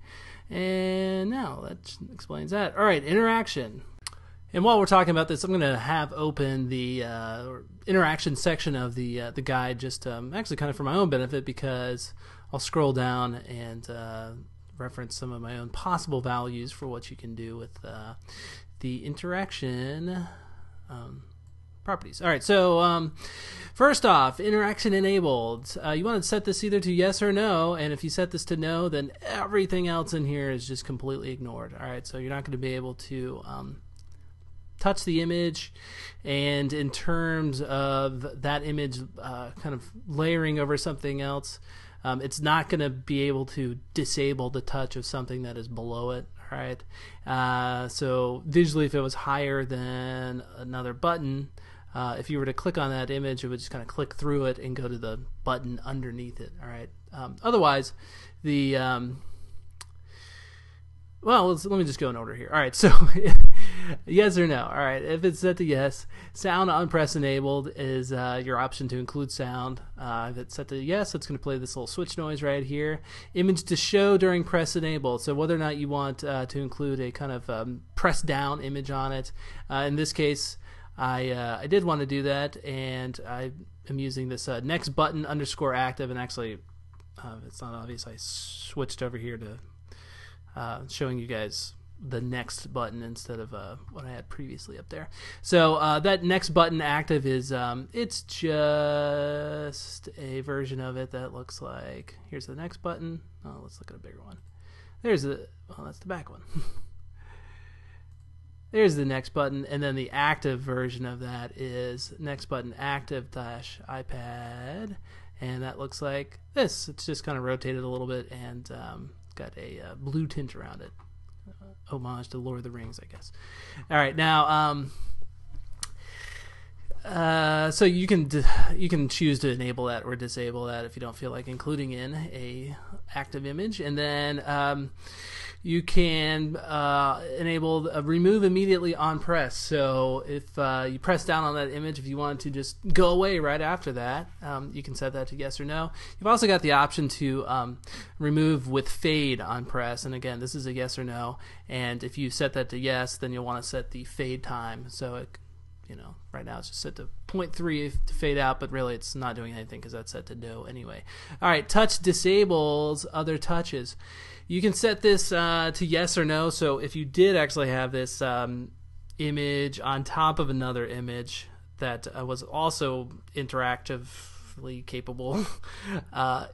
And now that explains that. All right, interaction. And while we're talking about this, I'm going to have open the interaction section of the guide, just actually kind of for my own benefit, because I'll scroll down and reference some of my own possible values for what you can do with the interaction properties. All right, so first off, interaction enabled. You want to set this either to yes or no, and if you set this to no, then everything else in here is just completely ignored. All right, so you're not going to be able to touch the image, and in terms of that image kind of layering over something else, it's not going to be able to disable the touch of something that is below it. All right, so visually, if it was higher than another button, if you were to click on that image, it would just kind of click through it and go to the button underneath it. All right, otherwise the well, let me just go in order here. All right, so yes or no. All right, if it's set to yes, sound on press enabled is your option to include sound. If it's set to yes, it's going to play this little switch noise right here. Image to show during press enabled. So whether or not you want to include a kind of press down image on it. In this case, I did want to do that, and I am using this next button _ active, and actually, it's not obvious. I switched over here to showing you guys the next button instead of what I had previously up there. So that next button active is it's just a version of it that looks like, here's the next button. Oh, let's look at a bigger one. There's the, well, that's the back one. There's the next button, and then the active version of that is next button active -- iPad, and that looks like this. It's just kind of rotated a little bit and got a blue tint around it. Homage to Lord of the Rings, I guess. All right, now so you can choose to enable that or disable that if you don't feel like including in a active image, and then you can enable remove immediately on press. So if you press down on that image, if you want to just go away right after that, you can set that to yes or no. You've also got the option to remove with fade on press, and again, this is a yes or no. And if you set that to yes, then you'll want to set the fade time. So it, right now it's just set to 0.3 to fade out, but really it's not doing anything because that's set to no anyway. All right, touch disables other touches. You can set this to yes or no. So if you did actually have this image on top of another image that was also interactively capable,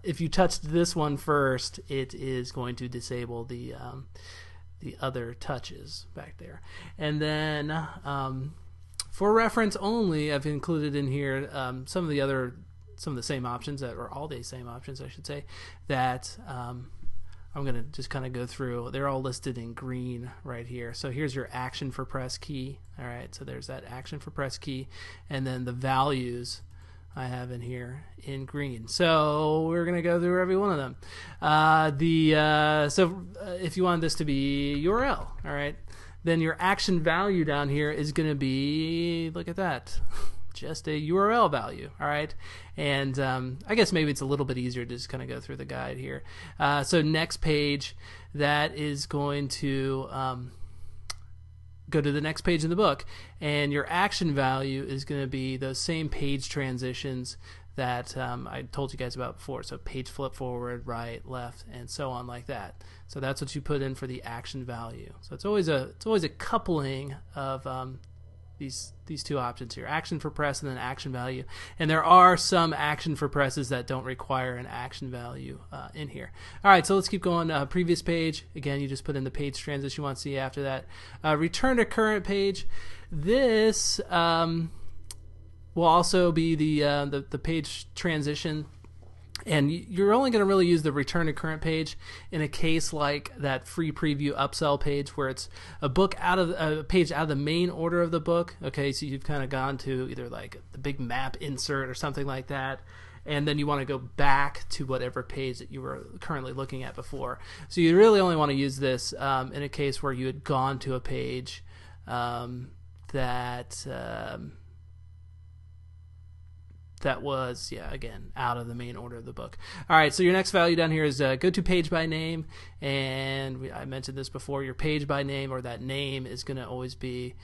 if you touched this one first, it is going to disable the other touches back there. And then for reference only, I've included in here some of the same options or all the same options, I should say, that I'm going to just kind of go through. They're all listed in green right here. So here's your action for press key. All right, so there's that action for press key, and then the values I have in here in green. So we're going to go through every one of them. So if you want this to be URL, all right, then your action value down here is going to be, look at that, just a URL value. All right, and I guess maybe it's a little bit easier to just kind of go through the guide here. So next page, that is going to go to the next page in the book, and your action value is going to be those same page transitions that I told you guys about before. So page flip forward, right, left, and so on like that. So that's what you put in for the action value. So it's always a coupling of these two options here: action for press and then action value. And there are some action for presses that don't require an action value in here. All right, so let's keep going. Previous page. Again, you just put in the page transition you want to see after that. Return to current page. This will also be the page transition. And you're only going to really use the return to current page in a case like that free preview upsell page where it's a page out of the main order of the book. Okay, so you've kind of gone to either like the big map insert or something like that, and then you want to go back to whatever page that you were currently looking at before. So you really only want to use this in a case where you had gone to a page that was, again, out of the main order of the book. All right, so your next value down here is go to page by name, and I mentioned this before. Your page by name, or that name, is going to always be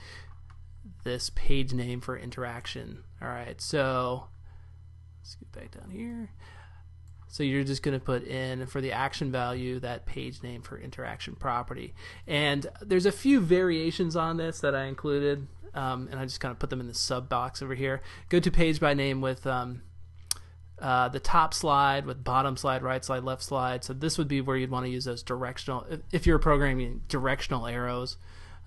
this page name for interaction. All right, so let's get back down here. So you're just going to put in, for the action value, that page name for interaction property. And there's a few variations on this that I included. And I just kind of put them in the sub box over here. Go to page by name with the top slide, with bottom slide, right slide, left slide. So this would be where you'd want to use those directional, if you're programming directional arrows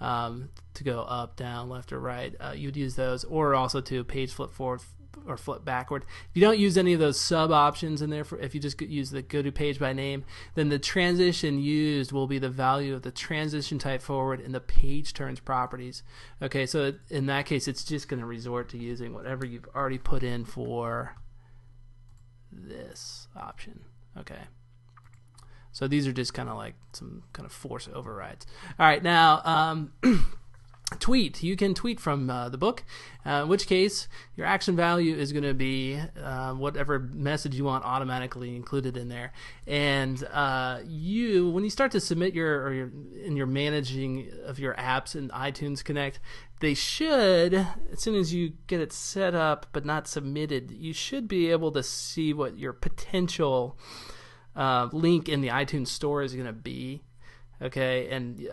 to go up, down, left, or right, you'd use those, or also to page flip forward or flip backward. If you don't use any of those sub options in there, if you just use the go to page by name, then the transition used will be the value of the transition type forward in the page turns properties. Okay, so in that case, it's just going to resort to using whatever you've already put in for this option. Okay, so these are just kind of like some kind of force overrides. All right, now tweet. You can tweet from the book, in which case your action value is going to be whatever message you want automatically included in there. And when you start to submit in your managing of your apps in iTunes Connect, they should, as soon as you get it set up but not submitted, you should be able to see what your potential link in the iTunes store is going to be. Okay, and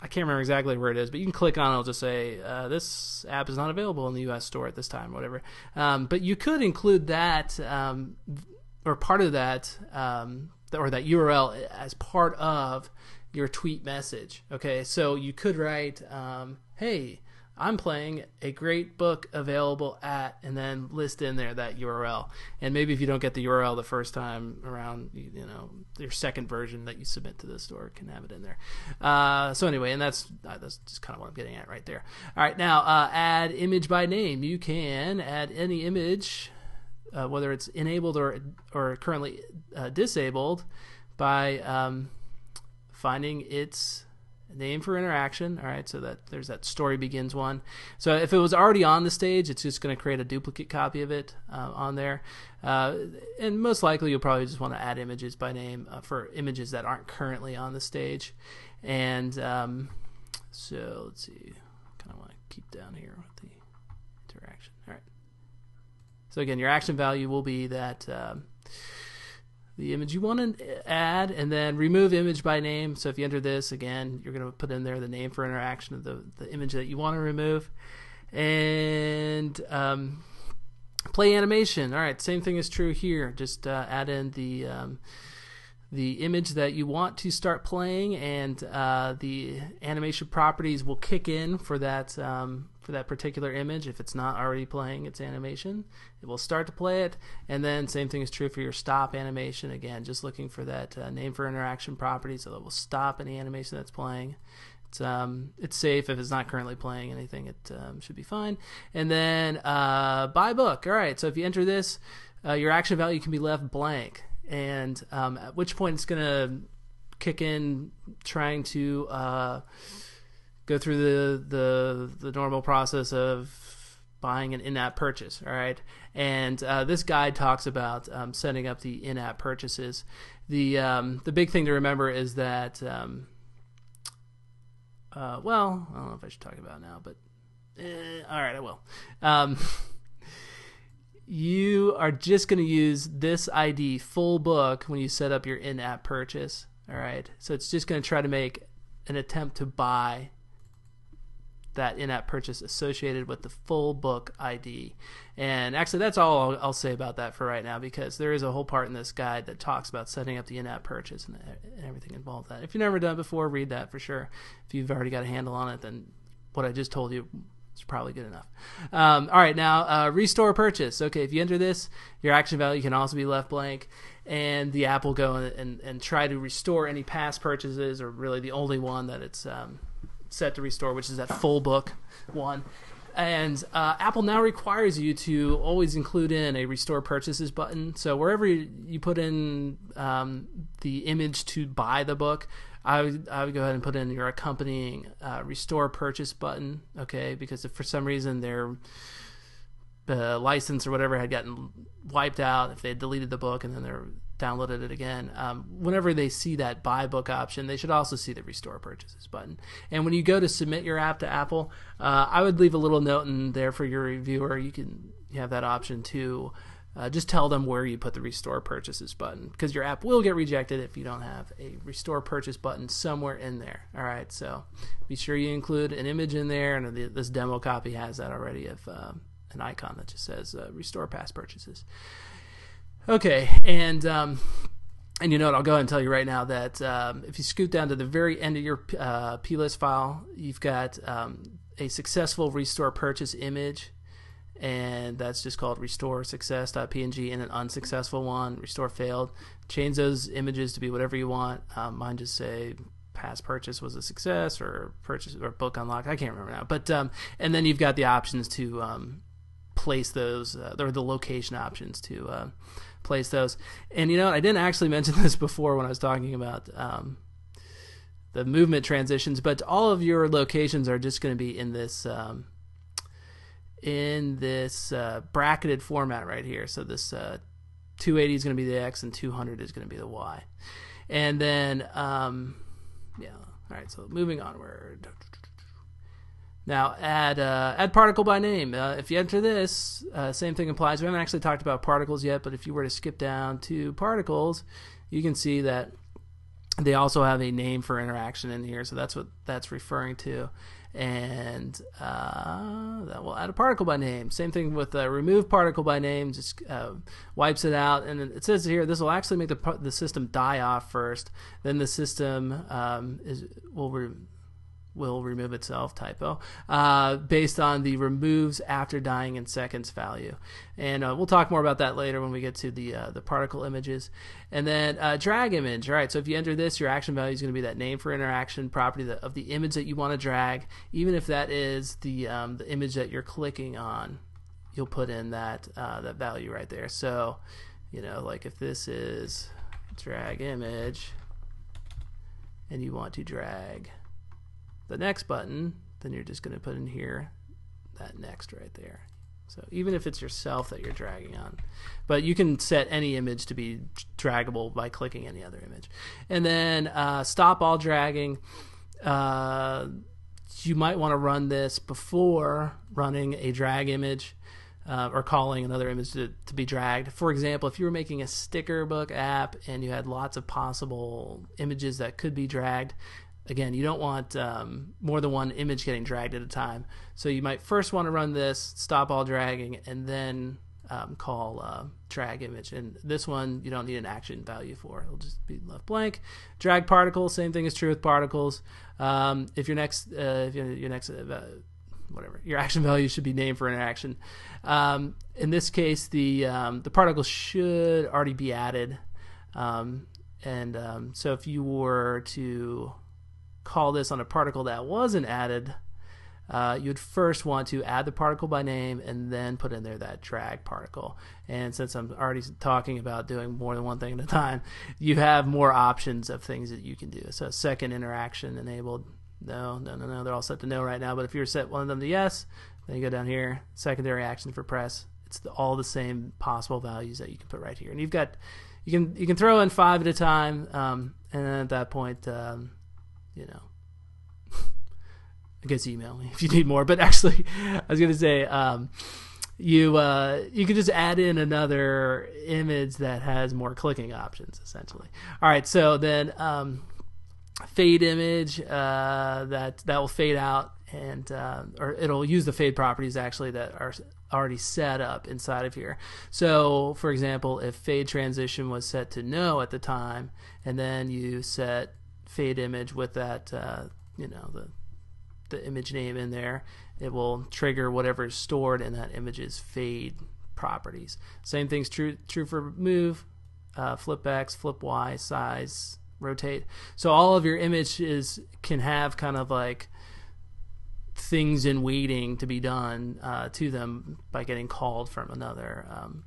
I can't remember exactly where it is, but you can click on it. It'll just say, this app is not available in the U.S. store at this time, whatever. But you could include that, or part of that, or that URL as part of your tweet message. Okay, so you could write, hey, I'm playing a great book available at, and then list in there that URL. And maybe if you don't get the URL the first time around, your second version that you submit to the store can have it in there. So anyway, and that's just kind of what I'm getting at right there. All right, now add image by name. You can add any image, whether it's enabled or currently disabled, by finding its name for interaction. All right, so that there's that story begins one. So if it was already on the stage, it's just going to create a duplicate copy of it on there. And most likely you'll probably just want to add images by name for images that aren't currently on the stage. And so let's see, kind of want to keep down here with the interaction. All right. So again, your action value will be that the image you want to add, and then remove image by name. So if you enter this, again, you're going to put in there the name for interaction of the image that you want to remove. And play animation. All right, same thing is true here. Just add in the image that you want to start playing, and the animation properties will kick in for that particular image. If it's not already playing its animation, it will start to play it. And then same thing is true for your stop animation. Again, just looking for that name for interaction property, so it will stop any animation that's playing. It's safe if it's not currently playing anything. It should be fine. And then buy book. All right, so if you enter this, your action value can be left blank, and at which point it's going to kick in trying to go through the normal process of buying an in-app purchase. All right, and this guide talks about setting up the in-app purchases. The big thing to remember is that well, I don't know if I should talk about it now, but all right, I will. You are just going to use this ID full book when you set up your in-app purchase. All right, so it's just going to try to make an attempt to buy that in-app purchase associated with the full book ID. And actually, that's all I'll say about that for right now, because there is a whole part in this guide that talks about setting up the in-app purchase and everything involved with that. If you've never done it before, read that for sure. If you've already got a handle on it, then what I just told you is probably good enough. All right, now restore purchase. Okay, if you enter this, your action value can also be left blank, and the app will go and try to restore any past purchases, or really the only one that it's set to restore, which is that full book one. And Apple now requires you to always include in a restore purchases button. So wherever you put in the image to buy the book, I would go ahead and put in your accompanying restore purchase button, okay? Because if for some reason their license or whatever had gotten wiped out, if they had deleted the book and then they're downloaded it again, whenever they see that buy book option, they should also see the restore purchases button. And when you go to submit your app to Apple, I would leave a little note in there for your reviewer. You have that option to just tell them where you put the restore purchases button, because your app will get rejected if you don't have a restore purchase button somewhere in there. All right, so be sure you include an image in there, and this demo copy has that already of an icon that just says restore past purchases. Okay, and you know what, I'll go ahead and tell you right now that if you scoot down to the very end of your plist file, you've got a successful restore purchase image, and that's just called restore success.png, and an unsuccessful one, restore failed. Change those images to be whatever you want. Mine just say past purchase was a success, or purchase or book unlocked. I can't remember now, but and then you've got the options to place those, or the location options to place those. And you know, I didn't actually mention this before when I was talking about the movement transitions, but all of your locations are just going to be in this bracketed format right here. So this 280 is going to be the X and 200 is going to be the Y. And then yeah, all right, so moving onward. Now add particle by name. If you enter this, same thing applies. We haven't actually talked about particles yet, but if you were to skip down to particles, you can see that they also have a name for interaction in here, so that's what that's referring to. And that will add a particle by name. Same thing with remove particle by name, just wipes it out. And it says here this will actually make the system die off first, then the system will remove itself, typo, based on the removes after dying in seconds value. And we'll talk more about that later when we get to the particle images. And then drag image. All right, so if you enter this, your action value is going to be that name for interaction property of the image that you want to drag. Even if that is the image that you're clicking on, you'll put in that value right there. So, you know, like if this is drag image and you want to drag the next button, then you're just going to put in here that next right there. So even if it's yourself that you're dragging on, but you can set any image to be draggable by clicking any other image. And then stop all dragging. You might want to run this before running a drag image or calling another image to be dragged. For example, if you were making a sticker book app and you had lots of possible images that could be dragged, again, you don't want more than one image getting dragged at a time. So you might first want to run this, stop all dragging, and then call drag image. And this one you don't need an action value for. It'll just be left blank. Drag particle, same thing is true with particles. If your next whatever, your action value should be named for interaction. In this case, the particle should already be added. So if you were to call this on a particle that wasn't added, you'd first want to add the particle by name and then put in there that drag particle. And since I'm already talking about doing more than one thing at a time, you have more options of things that you can do. So second interaction enabled, no, they're all set to no right now. But if you set one of them to yes, then you go down here, secondary action for press. It's all the same possible values that you can put right here. And you've got, you can throw in 5 at a time, and then at that point, you know, I guess email me if you need more. But actually, I was going to say, you could just add in another image that has more clicking options, essentially. All right, so then fade image, that will fade out, and or it'll use the fade properties actually that are already set up inside of here. So, for example, if fade transition was set to no at the time, and then you set fade image with that, the image name in there, it will trigger whatever is stored in that image's fade properties. Same thing's true for move, flip X, flip Y, size, rotate. So all of your images can have kind of like things in waiting to be done to them by getting called from another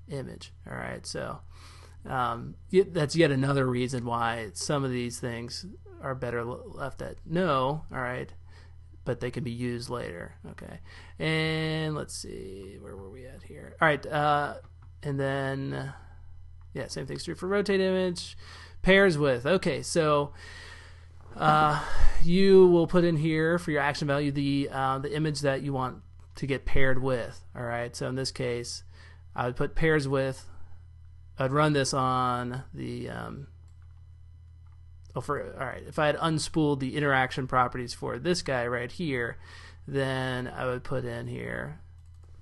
image. All right, so that's yet another reason why some of these things are better left at no. All right, but they can be used later. Okay, and let's see, where were we at here? All right, and then same thing's true for rotate image, pairs with. Okay, so you will put in here for your action value the image that you want to get paired with. All right, so in this case, I would put pairs with. I'd run this on the all right, if I had unspooled the interaction properties for this guy right here, then I would put in here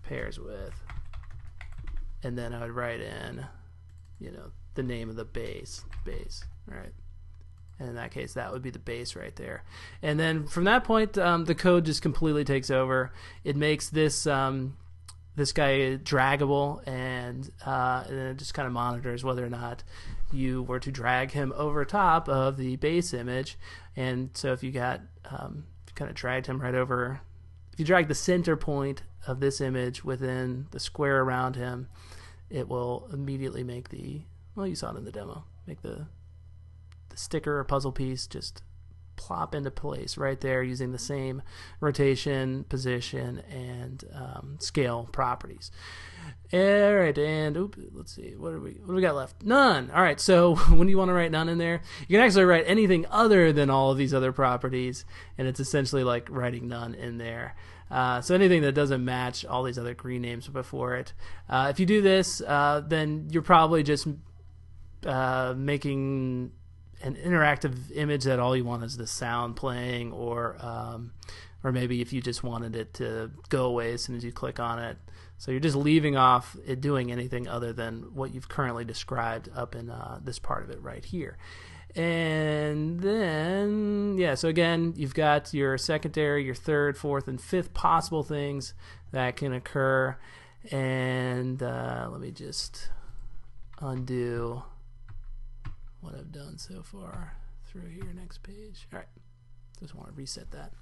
pairs with, and then I would write in, the name of the base, all right. And in that case, that would be the base right there. And then from that point, the code just completely takes over. It makes this this guy draggable, and then it just kind of monitors whether or not you were to drag him over top of the base image. And so if you got if you kind of dragged him right over, if you drag the center point of this image within the square around him, it will immediately make the, well, you saw it in the demo, make the sticker or puzzle piece just plop into place right there using the same rotation, position, and scale properties. All right, and let's see, what do we got left? None. All right, so when you want to write none in there, you can actually write anything other than all of these other properties, and it's essentially like writing none in there. So anything that doesn't match all these other green names before it. If you do this, then you're probably just making an interactive image that all you want is the sound playing, or maybe if you just wanted it to go away as soon as you click on it. So you're just leaving off it doing anything other than what you've currently described up in this part of it right here. And then, so again, you've got your secondary, your third, fourth, and fifth possible things that can occur. And let me just undo what I've done so far through here. Next page. All right, just want to reset that.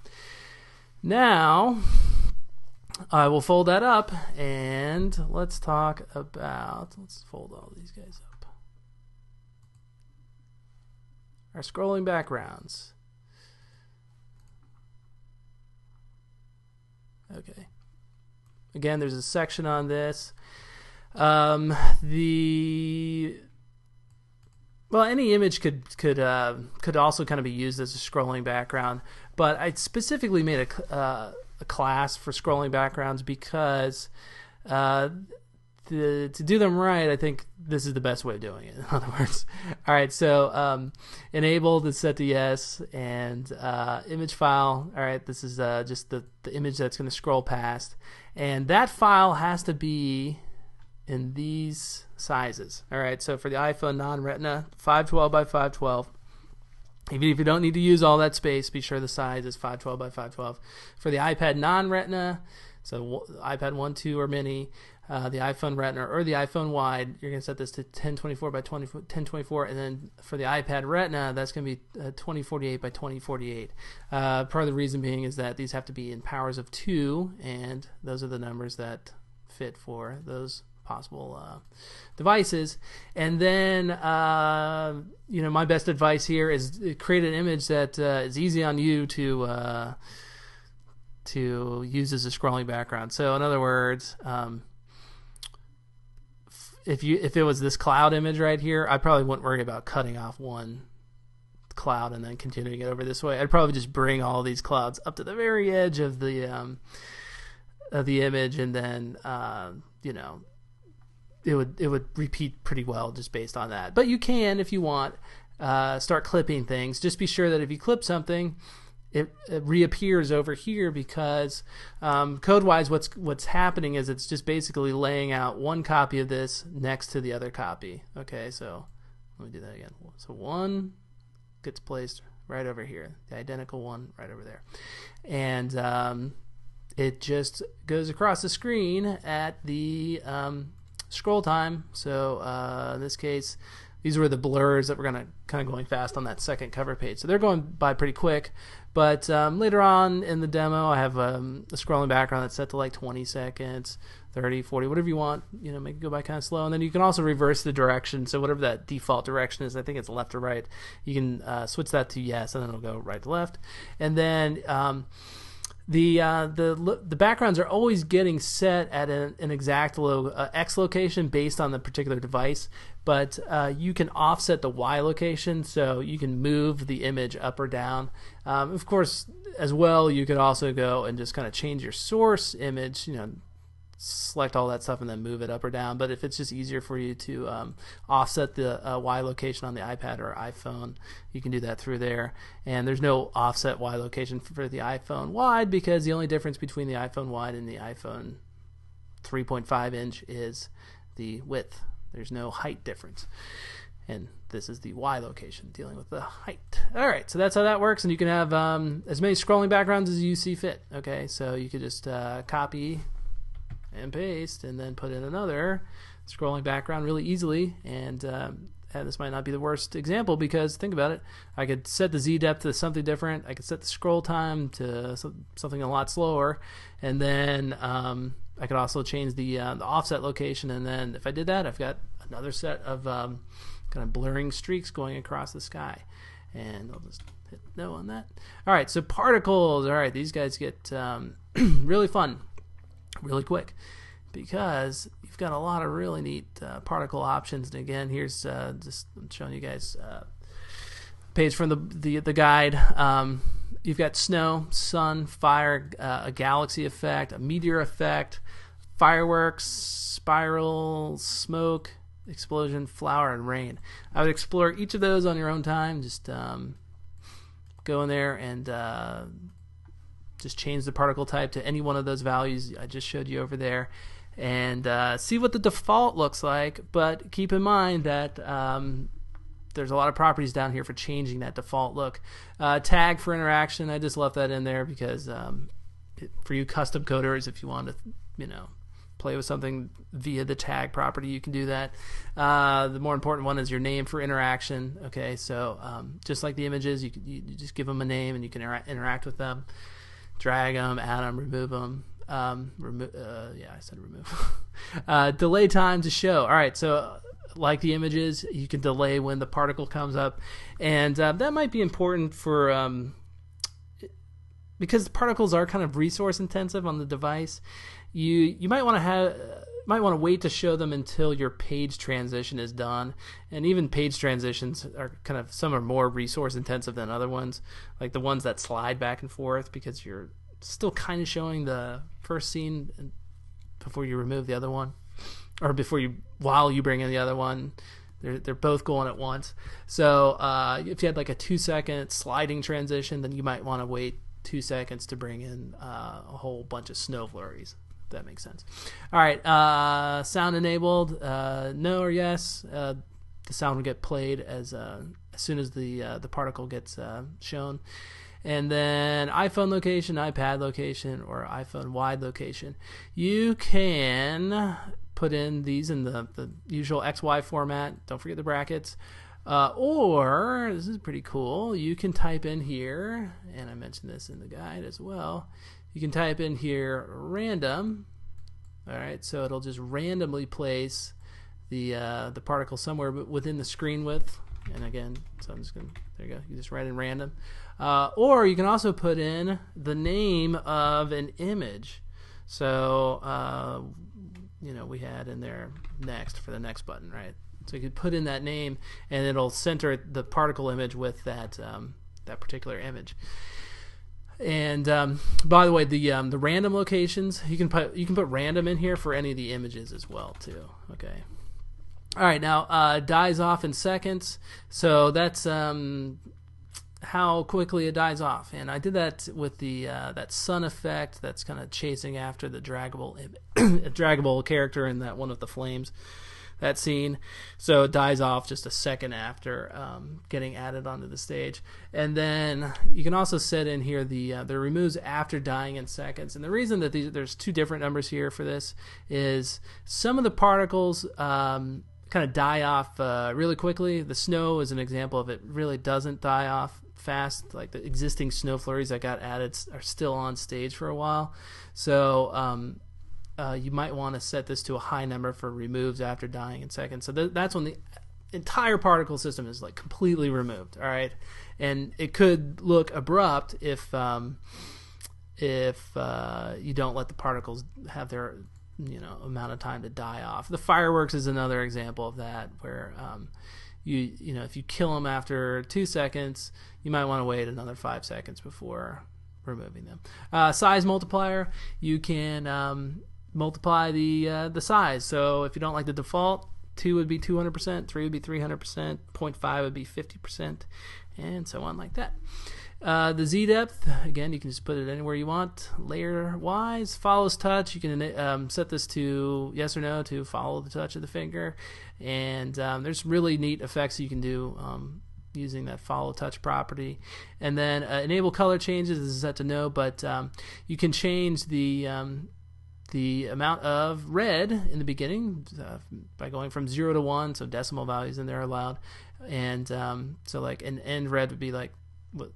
Now I will fold that up, and let's talk about, let's fold all these guys up. Our scrolling backgrounds. Okay. Again, there's a section on this. Well, any image could also kind of be used as a scrolling background, but I specifically made a class for scrolling backgrounds because to do them right, I think this is the best way of doing it. In other words, all right. So enabled is set to yes, and image file. All right, this is just the image that's going to scroll past, and that file has to be in these sizes. All right, so for the iPhone non-Retina, 512 by 512. Even if you don't need to use all that space, be sure the size is 512 by 512. For the iPad non-Retina, so iPad 1, 2, or Mini, the iPhone Retina or the iPhone Wide, you're going to set this to 1024 by 1024, and then for the iPad Retina, that's going to be 2048 by 2048. Part of the reason being is that these have to be in powers of 2, and those are the numbers that fit for those possible devices. And then my best advice here is create an image that is easy on you to use as a scrolling background. So in other words, if it was this cloud image right here, I probably wouldn't worry about cutting off one cloud and then continuing it over this way. I'd probably just bring all these clouds up to the very edge of the image, and then you know, it would repeat pretty well just based on that. But you can, if you want, start clipping things. Just be sure that if you clip something, it reappears over here, because code-wise what's happening is it's just basically laying out one copy of this next to the other copy. Okay, so let me do that again. So one gets placed right over here, the identical one right over there, and it just goes across the screen at the scroll time. So in this case, these were the blurs that were kind of going fast on that second cover page. So they're going by pretty quick. But later on in the demo, I have a scrolling background that's set to like 20 seconds, 30, 40, whatever you want. You know, make it go by kind of slow. And then you can also reverse the direction. So whatever that default direction is, I think it's left or right, you can switch that to yes, and then it'll go right to left. And then the backgrounds are always getting set at an exact X location based on the particular device, but you can offset the Y location, so you can move the image up or down. Of course, as well, you could also go and just kind of change your source image, you know, select all that stuff and then move it up or down. But if it's just easier for you to offset the Y location on the iPad or iPhone, you can do that through there. And there's no offset Y location for the iPhone wide, because the only difference between the iPhone wide and the iPhone 3.5 inch is the width. There's no height difference. And this is the Y location, dealing with the height. All right, so that's how that works. And you can have as many scrolling backgrounds as you see fit. Okay, so you could just copy and paste, and then put in another scrolling background really easily. And this might not be the worst example, because think about it. I could set the Z depth to something different. I could set the scroll time to something a lot slower, and then I could also change the offset location. And then if I did that, I've got another set of kind of blurring streaks going across the sky. And I'll just hit no on that. All right, so particles. All right, these guys get really fun really quick, because you've got a lot of really neat particle options. And again, here's just I'm showing you guys a page from the guide. You've got snow, sun, fire, a galaxy effect, a meteor effect, fireworks, spiral, smoke, explosion, flower, and rain. I would explore each of those on your own time. Just go in there and just change the particle type to any one of those values I just showed you over there, and see what the default looks like. But keep in mind that there's a lot of properties down here for changing that default look. Tag for interaction, I just left that in there because for you custom coders, if you want to, you know, play with something via the tag property, you can do that. The more important one is your name for interaction. Okay, so just like the images, you just give them a name and you can interact with them. Drag them, add them, remove them. Yeah, I said remove. Delay time to show. All right, so like the images, you can delay when the particle comes up, and that might be important for because particles are kind of resource intensive on the device. You might want to wait to show them until your page transition is done. And even page transitions are some are more resource intensive than other ones, like the ones that slide back and forth, because you're still kind of showing the first scene before you remove the other one, or while you bring in the other one. They're both going at once. So if you had like a 2-second sliding transition, then you might want to wait 2 seconds to bring in a whole bunch of snow flurries. That makes sense. All right, sound enabled, no or yes. The sound will get played as soon as the particle gets shown. And then iPhone location, iPad location, or iPhone wide location. You can put in these in the usual XY format. Don't forget the brackets. Or, this is pretty cool, you can type in here, and I mentioned this in the guide as well, you can type in here random. All right, so it'll just randomly place the particle somewhere within the screen width. And again, so I'm just going to, there you go, you just write in random. Or you can also put in the name of an image. So, you know, we had in there next for the next button, right? So you could put in that name, and it'll center the particle image with that that particular image. And by the way, the random locations, you can put random in here for any of the images as well too. Okay. All right, now dies off in seconds. So that's how quickly it dies off, and I did that with the that sun effect that's kind of chasing after the draggable character in that one with the flames, that scene. So it dies off just a second after getting added onto the stage. And then you can also set in here the removes after dying in seconds. And the reason that there's two different numbers here for this is some of the particles kind of die off really quickly. The snow is an example of it really doesn't die off fast. Like the existing snow flurries that got added are still on stage for a while. So you might want to set this to a high number for removes after dying in seconds. So that's when the entire particle system is like completely removed. All right, and it could look abrupt if you don't let the particles have their amount of time to die off. The fireworks is another example of that, where if you kill them after 2 seconds, you might want to wait another 5 seconds before removing them. Size multiplier, you can multiply the size. So if you don't like the default, 2 would be 200%, 3 would be 300%, 0.5 would be 50%, and so on like that. The Z depth, again, you can just put it anywhere you want. Layer wise, follows touch. You can set this to yes or no to follow the touch of the finger, and there's really neat effects you can do using that follow touch property. And then enable color changes. This is set to no, but you can change the amount of red in the beginning by going from 0 to 1, so decimal values in there are allowed. And so like an end red would be like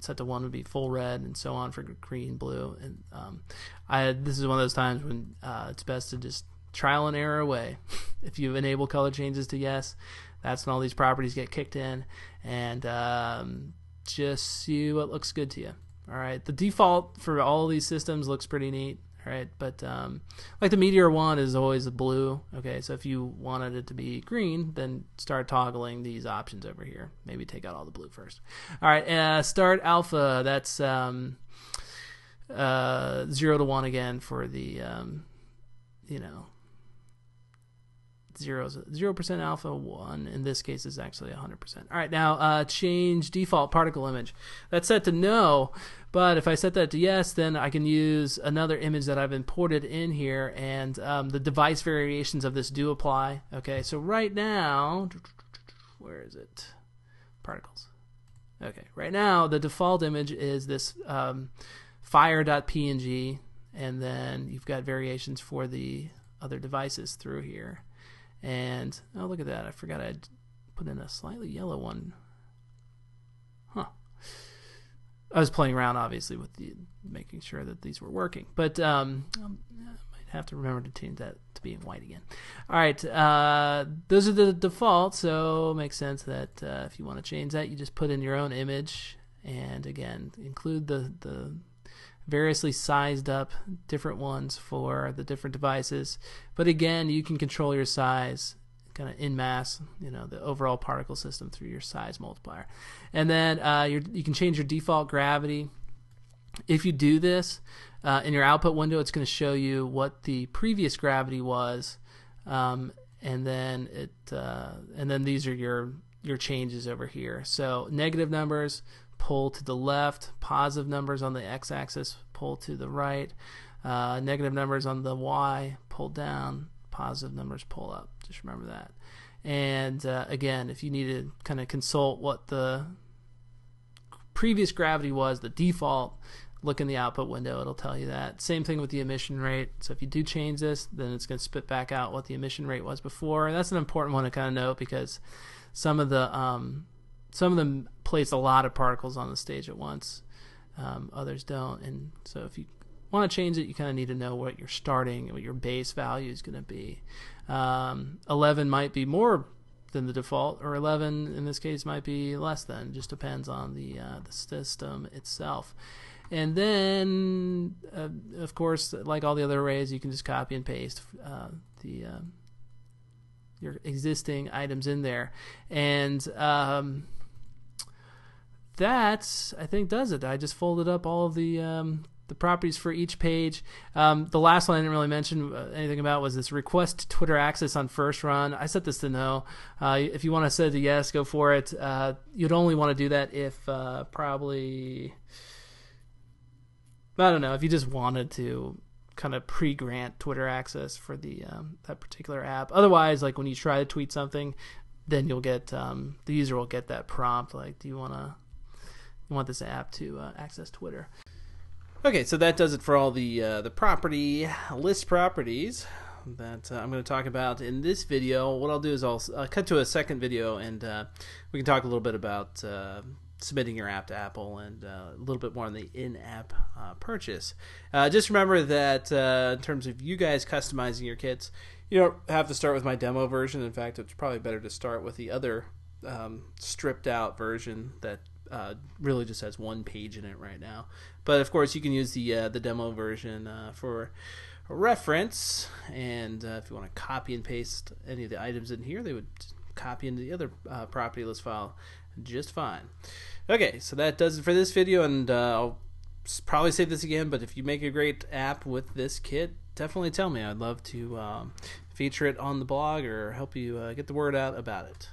set to 1 would be full red, and so on for green, blue. And this is one of those times when it's best to just trial and error away. If you enable color changes to yes, that's when all these properties get kicked in, and just see what looks good to you. All right, the default for all of these systems looks pretty neat. All right, but like the Meteor one is always a blue. Okay, so if you wanted it to be green, then start toggling these options over here. Maybe take out all the blue first. All right, start alpha. That's 0 to 1 again for the 0% alpha. 1 in this case is actually 100%. All right, now change default particle image. That's set to no, but if I set that to yes, then I can use another image that I've imported in here, and the device variations of this do apply. Okay, so right now, where is it? Particles. Okay, right now the default image is this fire.png, and then you've got variations for the other devices through here. And oh, look at that, I forgot I'd put in a slightly yellow one. I was playing around obviously with making sure that these were working, but I might have to remember to change that to being white again. All right, those are the defaults, so it makes sense that if you want to change that, you just put in your own image, and again include the variously sized up different ones for the different devices. But again, you can control your size kind of in mass, the overall particle system through your size multiplier. And then you can change your default gravity. If you do this in your output window, it's going to show you what the previous gravity was, and then these are your changes over here. So negative numbers pull to the left, positive numbers on the x-axis pull to the right, negative numbers on the y pull down, positive numbers pull up. Just remember that. And again, if you need to kind of consult what the previous gravity was, the default, look in the output window, it'll tell you that. Same thing with the emission rate. So if you do change this, then it's going to spit back out what the emission rate was before. And that's an important one to kind of note, because some of them place a lot of particles on the stage at once, others don't. And so if you want to change it, you kind of need to know what your base value is going to be. 11 might be more than the default, or 11 in this case might be less than. Just depends on the system itself. And then of course, like all the other arrays, you can just copy and paste the your existing items in there. And that, I think, does it. I just folded up all of the properties for each page. The last one I didn't really mention anything about was this request Twitter access on first run. I set this to no. If you want to set it to yes, go for it. You'd only want to do that if probably, I don't know, if you just wanted to kind of pre-grant Twitter access for the that particular app. Otherwise, like when you try to tweet something, then you'll get the user will get that prompt like, do you want this app to access Twitter? Okay, so that does it for all the property list properties that I'm going to talk about in this video. What I'll do is I'll cut to a second video, and we can talk a little bit about submitting your app to Apple and a little bit more on the in-app purchase. Just remember that in terms of you guys customizing your kits, you don't have to start with my demo version. In fact, it's probably better to start with the other stripped out version that really just has one page in it right now. But of course, you can use the demo version for a reference, and if you want to copy and paste any of the items in here, they would copy into the other property list file just fine. Okay, so that does it for this video, and I'll probably say this again, but if you make a great app with this kit, definitely tell me. I'd love to feature it on the blog or help you get the word out about it.